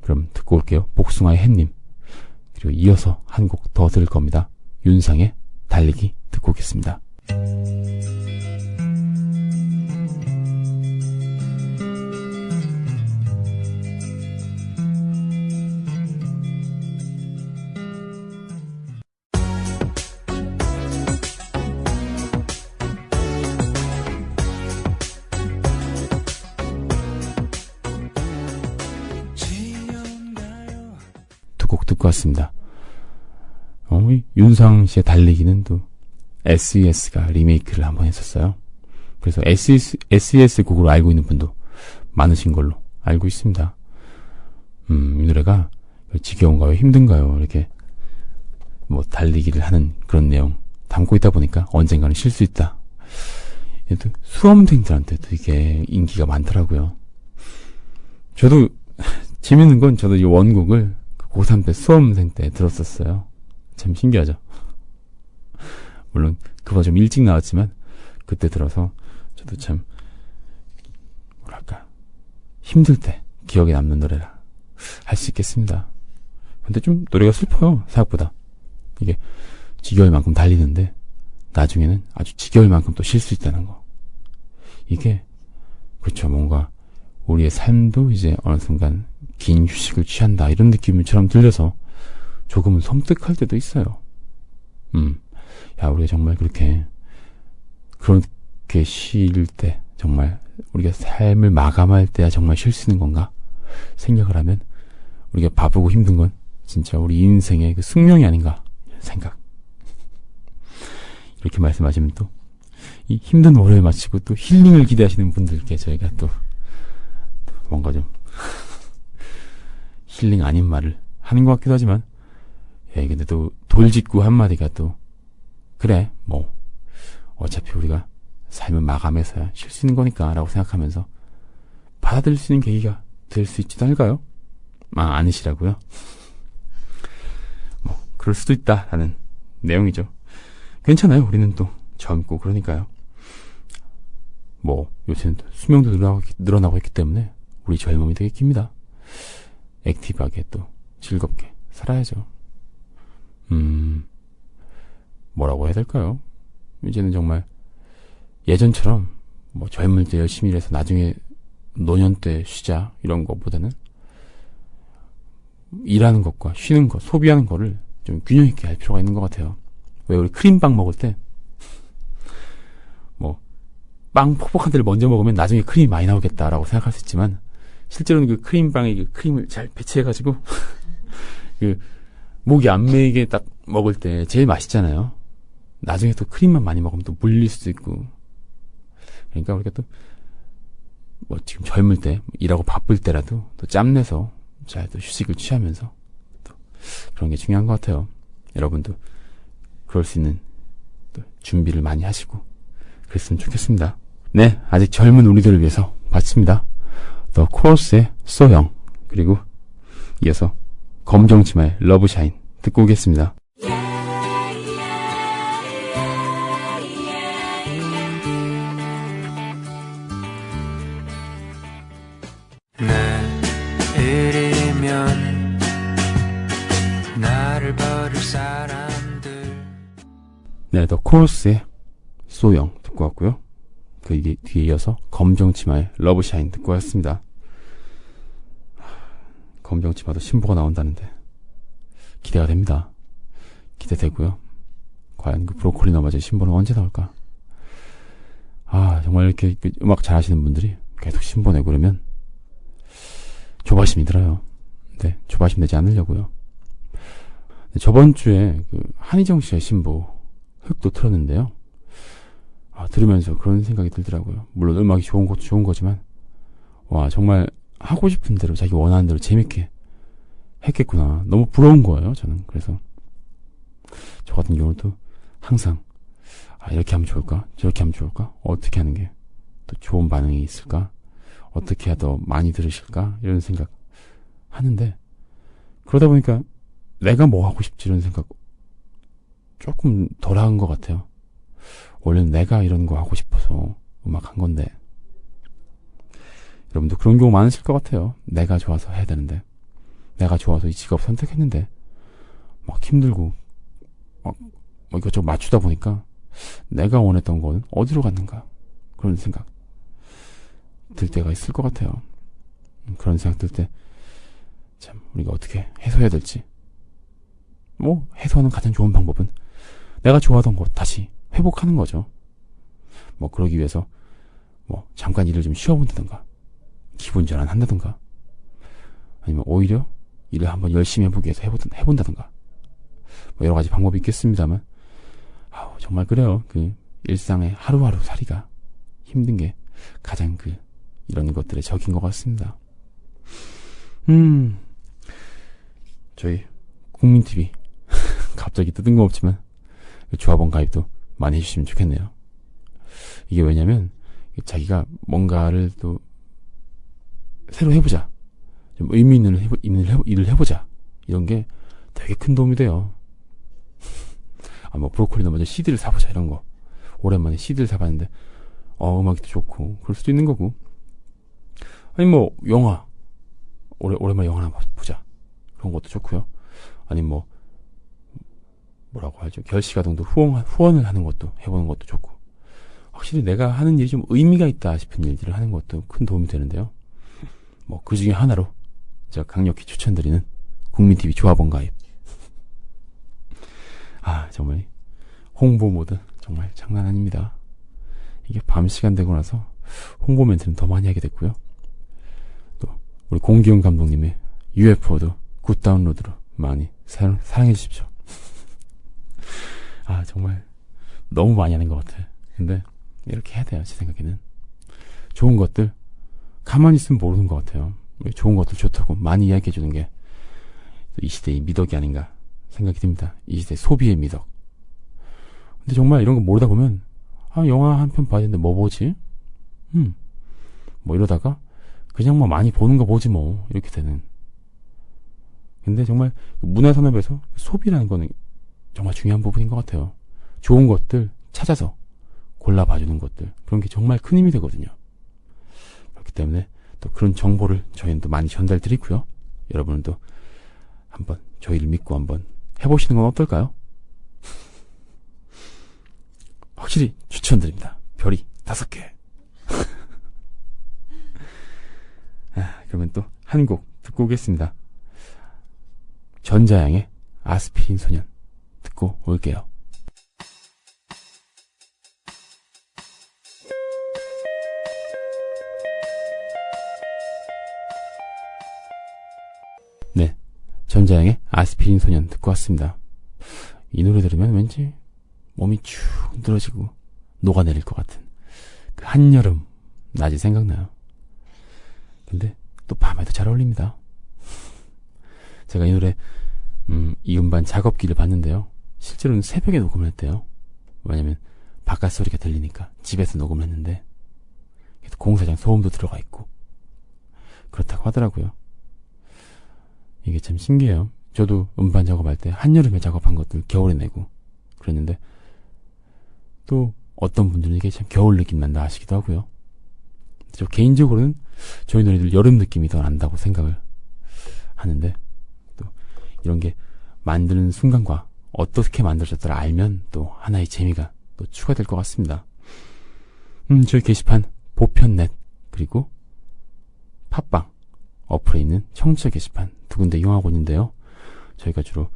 그럼 듣고 올게요. 복숭아의 햇님. 그리고 이어서 한 곡 더 들을 겁니다. 윤상의 달리기 듣고 오겠습니다. 두 곡 듣고 왔습니다. 윤상 씨의 달리기는 또 SES가 리메이크를 한번 했었어요. 그래서 SES 곡으로 알고 있는 분도 많으신 걸로 알고 있습니다. 이 노래가 지겨운가요? 힘든가요? 이렇게 뭐 달리기를 하는 그런 내용 담고 있다 보니까 언젠가는 쉴 수 있다. 또 수험생들한테도 이게 인기가 많더라고요. 저도 재밌는 건 저도 이 원곡을 고3 때 수험생 때 들었었어요. 참 신기하죠. 물론 그보다 좀 일찍 나왔지만 그때 들어서 저도 참 뭐랄까 힘들 때 기억에 남는 노래라 할 수 있겠습니다. 근데 좀 노래가 슬퍼요. 생각보다 이게 지겨울 만큼 달리는데 나중에는 아주 지겨울 만큼 또 쉴 수 있다는 거. 이게 그렇죠. 뭔가 우리의 삶도 이제 어느 순간 긴 휴식을 취한다 이런 느낌처럼 들려서 조금은 섬뜩할 때도 있어요. 야, 우리가 정말 그렇게 쉴 때 정말 우리가 삶을 마감할 때야 정말 쉴 수 있는 건가 생각을 하면 우리가 바쁘고 힘든 건 진짜 우리 인생의 그 숙명이 아닌가 생각. 이렇게 말씀하시면 또 이 힘든 월요일 마치고 또 힐링을 기대하시는 분들께 저희가 또 뭔가 좀 힐링 아닌 말을 하는 것 같기도 하지만 근데 또 돌직구 한마디가 또 그래 뭐 어차피 우리가 삶을 마감해서야 쉴 수 있는 거니까 라고 생각하면서 받아들일 수 있는 계기가 될 수 있지도 않을까요? 아니시라고요? 뭐 그럴 수도 있다라는 내용이죠. 괜찮아요. 우리는 또 젊고 그러니까요. 뭐 요새는 수명도 늘어나고 있기 때문에 우리 젊음이 되게 깁니다. 액티브하게 또 즐겁게 살아야죠. 뭐라고 해야 될까요? 이제는 정말 예전처럼 뭐 젊을 때 열심히 일해서 나중에 노년 때 쉬자 이런 것보다는 일하는 것과 쉬는 것, 소비하는 거를 좀 균형 있게 할 필요가 있는 것 같아요. 왜 우리 크림빵 먹을 때 뭐 빵 퍽퍽한 데를 먼저 먹으면 나중에 크림이 많이 나오겠다라고 생각할 수 있지만 실제로는 그 크림빵에 그 크림을 잘 배치해가지고 그 목이 안 메이게 딱 먹을 때 제일 맛있잖아요. 나중에 또 크림만 많이 먹으면 또 물릴 수도 있고. 그러니까 우리가 또 뭐 지금 젊을 때 일하고 바쁠 때라도 또 짬내서 잘 또 휴식을 취하면서 또 그런 게 중요한 것 같아요. 여러분도 그럴 수 있는 또 준비를 많이 하시고 그랬으면 좋겠습니다. 네, 아직 젊은 우리들을 위해서 바칩니다. 더 코러스의 소영, 그리고 이어서 검정치마의 러브샤인 듣고 오겠습니다. 내일이면 나를 버릴 사람들. 네, 더 코러스의 소영 듣고 왔고요. 그 뒤에 이어서 검정치마의 러브샤인 듣고 왔습니다. 검정치마도 신보가 나온다는데 기대가 됩니다. 기대되고요. 과연 그 브로콜리 너마저의 신보는 언제 나올까? 정말 이렇게 음악 잘하시는 분들이 계속 신보 내고 그러면 조바심이 들어요. 근데 조바심 내지 않으려고요. 저번 주에 그 한희정 씨의 신보 흑도 틀었는데요. 들으면서 그런 생각이 들더라고요. 물론 음악이 좋은 것도 좋은 거지만, 정말 하고 싶은 대로 자기 원하는 대로 재밌게 했겠구나. 너무 부러운 거예요, 저는. 그래서 저 같은 경우도 항상 이렇게 하면 좋을까? 저렇게 하면 좋을까? 어떻게 하는 게 또 좋은 반응이 있을까? 어떻게 해야 더 많이 들으실까? 이런 생각 하는데, 그러다 보니까 내가 뭐 하고 싶지 이런 생각 조금 덜 한 것 같아요. 원래는 내가 이런 거 하고 싶어서 음악 한 건데, 여러분도 그런 경우 많으실 것 같아요. 내가 좋아서 해야 되는데, 내가 좋아서 이 직업 선택했는데 막 힘들고 막 이것저것 맞추다 보니까 내가 원했던 거는 어디로 갔는가, 그런 생각 들 때가 있을 것 같아요. 그런 생각 들 때 참 우리가 어떻게 해소해야 될지, 해소하는 가장 좋은 방법은 내가 좋아하던 거 다시 회복하는 거죠. 그러기 위해서 잠깐 일을 좀 쉬어본다든가, 기분 전환한다든가, 아니면 오히려 일을 한번 열심히 해보기 위해서 해본다든가, 여러 가지 방법이 있겠습니다만, 정말 그래요. 그 일상의 하루하루 살이가 힘든 게 가장 이런 것들의 적인 것 같습니다. 저희 국민TV 갑자기 뜬금없지만 조합원 가입도 많이 해주시면 좋겠네요. 이게 왜냐면 자기가 뭔가를 또 새로 해보자, 좀 의미 있는 일을 해보자, 이런 게 되게 큰 도움이 돼요. 브로콜리나 먼저 CD를 사보자, 이런 거. 오랜만에 CD를 사봤는데 음악이 또 좋고 그럴 수도 있는 거고, 아니 영화 오랜만에 영화 하나 보자, 그런 것도 좋고요. 아니 뭐라고 하죠, 결시가동도 후원을 하는 것도 해보는 것도 좋고, 확실히 내가 하는 일이 좀 의미가 있다 싶은 일들을 하는 것도 큰 도움이 되는데요. 그 중에 하나로 제가 강력히 추천드리는 국민TV 조합원 가입. 정말 홍보 모드 정말 장난 아닙니다. 이게 밤 시간 되고 나서 홍보 멘트는 더 많이 하게 됐고요. 또 우리 공기용 감독님의 UFO도 굿 다운로드로 많이 사랑해 주십시오. 정말 너무 많이 하는 것 같아. 근데 이렇게 해야 돼요, 제 생각에는. 좋은 것들 가만히 있으면 모르는 것 같아요. 좋은 것들 좋다고 많이 이야기해 주는 게 이 시대의 미덕이 아닌가 생각이 듭니다. 이 시대의 소비의 미덕. 근데 정말 이런 거 모르다 보면 영화 한 편 봐야 되는데 뭐 보지? 이러다가 그냥 많이 보는 거 보지 이렇게 되는. 근데 정말 문화산업에서 소비라는 거는 정말 중요한 부분인 것 같아요. 좋은 것들 찾아서 골라봐주는 것들, 그런 게 정말 큰 힘이 되거든요. 그렇기 때문에 또 그런 정보를 저희는 또 많이 전달드리고요. 여러분은 또 한번 저희를 믿고 한번 해보시는 건 어떨까요? 확실히 추천드립니다. 별이 5개. 그러면 또 한 곡 듣고 오겠습니다. 전자양의 아스피린 소년 듣고 올게요. 네, 전자양의 아스피린 소년 듣고 왔습니다. 이 노래 들으면 왠지 몸이 축 늘어지고 녹아내릴 것 같은 그 한여름 낮이 생각나요. 근데 또 밤에도 잘 어울립니다. 제가 이 노래 이 음반 작업기를 봤는데요, 실제로는 새벽에 녹음을 했대요. 왜냐면 바깥 소리가 들리니까 집에서 녹음을 했는데 공사장 소음도 들어가 있고 그렇다고 하더라고요. 이게 참 신기해요. 저도 음반 작업할 때 한여름에 작업한 것들 겨울에 내고 그랬는데 또 어떤 분들은 이게 참 겨울 느낌 난다 하시기도 하고요. 저 개인적으로는 저희 노래들 여름 느낌이 더 난다고 생각을 하는데 또 이런 게 만드는 순간과 어떻게 만들어졌더라 알면 또 하나의 재미가 또 추가될 것 같습니다. 저희 게시판 보편넷 그리고 팟빵 어플에 있는 청취자 게시판 두 군데 이용하고 있는데요. 저희가 주로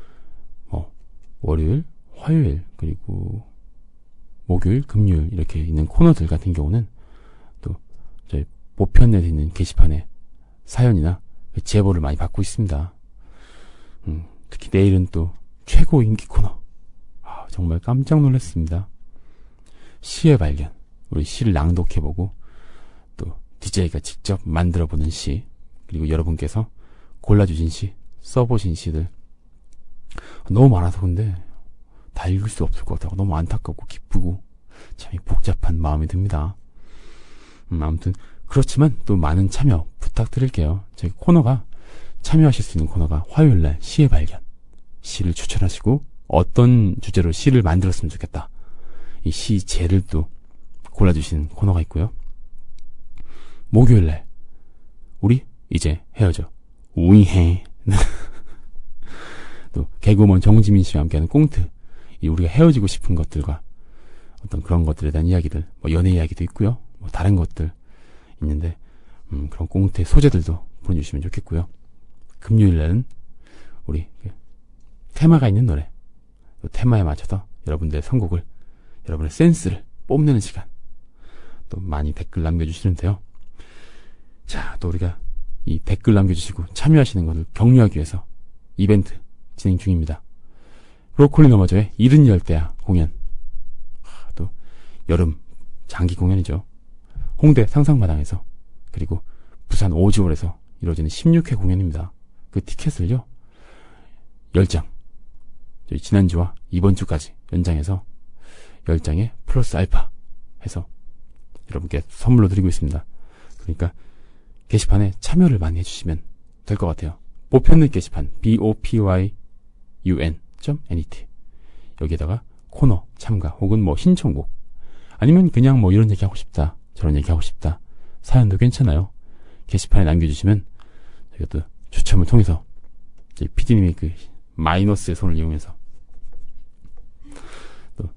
월요일, 화요일 그리고 목요일, 금요일 이렇게 있는 코너들 같은 경우는 또 저희 보편넷에 있는 게시판에 사연이나 제보를 많이 받고 있습니다. 특히 내일은 또 최고 인기 코너. 정말 깜짝 놀랐습니다. 시의 발견. 우리 시를 낭독해보고 또 DJ가 직접 만들어보는 시 그리고 여러분께서 골라주신 시, 써보신 시들 너무 많아서 근데 다 읽을 수 없을 것 같아요. 너무 안타깝고 기쁘고 참 복잡한 마음이 듭니다. 아무튼 그렇지만 또 많은 참여 부탁드릴게요. 저희 코너가 참여하실 수 있는 코너가 화요일날 시의 발견. 시를 추천하시고 어떤 주제로 시를 만들었으면 좋겠다. 이 시제를 또 골라주시는 코너가 있고요. 목요일날 우리 이제 헤어져. 우이해. 또 개그우먼 정지민 씨와 함께하는 꽁트. 이 우리가 헤어지고 싶은 것들과 어떤 그런 것들에 대한 이야기들, 연애 이야기도 있고요. 다른 것들 있는데 그런 꽁트의 소재들도 보내주시면 좋겠고요. 금요일날은 우리 테마가 있는 노래, 또 테마에 맞춰서 여러분들의 선곡을, 여러분의 센스를 뽐내는 시간 또 많이 댓글 남겨주시는데요. 자, 또 우리가 이 댓글 남겨주시고 참여하시는 것을 격려하기 위해서 이벤트 진행 중입니다. 브로콜리 너머저의 70열대야 공연. 또 여름 장기 공연이죠. 홍대 상상마당에서 그리고 부산 오지홀에서 이루어지는 16회 공연입니다. 그 티켓을요 10장 저희 지난주와 이번 주까지 연장해서 10장에 플러스 알파 해서 여러분께 선물로 드리고 있습니다. 그러니까 게시판에 참여를 많이 해주시면 될 것 같아요. 보편넷 게시판 bopyun.net 여기에다가 코너 참가 혹은 신청곡 아니면 그냥 이런 얘기 하고 싶다 저런 얘기 하고 싶다 사연도 괜찮아요. 게시판에 남겨주시면 저희가 또 추첨을 통해서 저희 PD님이 그 마이너스의 손을 이용해서 또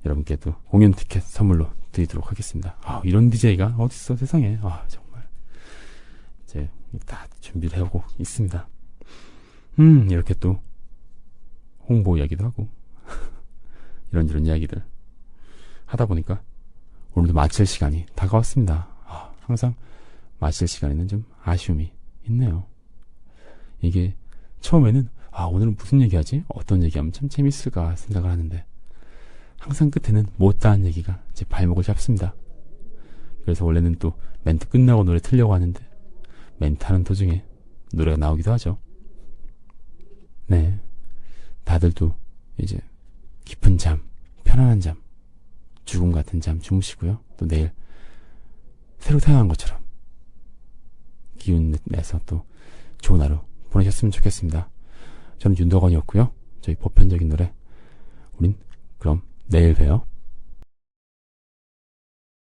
여러분께 또 공연 티켓 선물로 드리도록 하겠습니다. 이런 DJ가 어딨어 세상에. 정말 이제 다 준비를 해오고 있습니다. 이렇게 또 홍보 이야기도 하고 이런저런 이야기들 하다 보니까 오늘도 마칠 시간이 다가왔습니다. 항상 마칠 시간에는 좀 아쉬움이 있네요. 이게 처음에는 오늘은 무슨 얘기하지? 어떤 얘기하면 참 재밌을까 생각을 하는데 항상 끝에는 못다한 얘기가 제 발목을 잡습니다. 그래서 원래는 또 멘트 끝나고 노래 틀려고 하는데 멘트하는 도중에 노래가 나오기도 하죠. 네, 다들도 이제 깊은 잠, 편안한 잠, 죽음 같은 잠 주무시고요. 또 내일 새로 태어난 것처럼 기운 내서 또 좋은 하루 보내셨으면 좋겠습니다. 저는 윤덕원이었고요. 저희 보편적인 노래 우린 그럼 내일 봬요.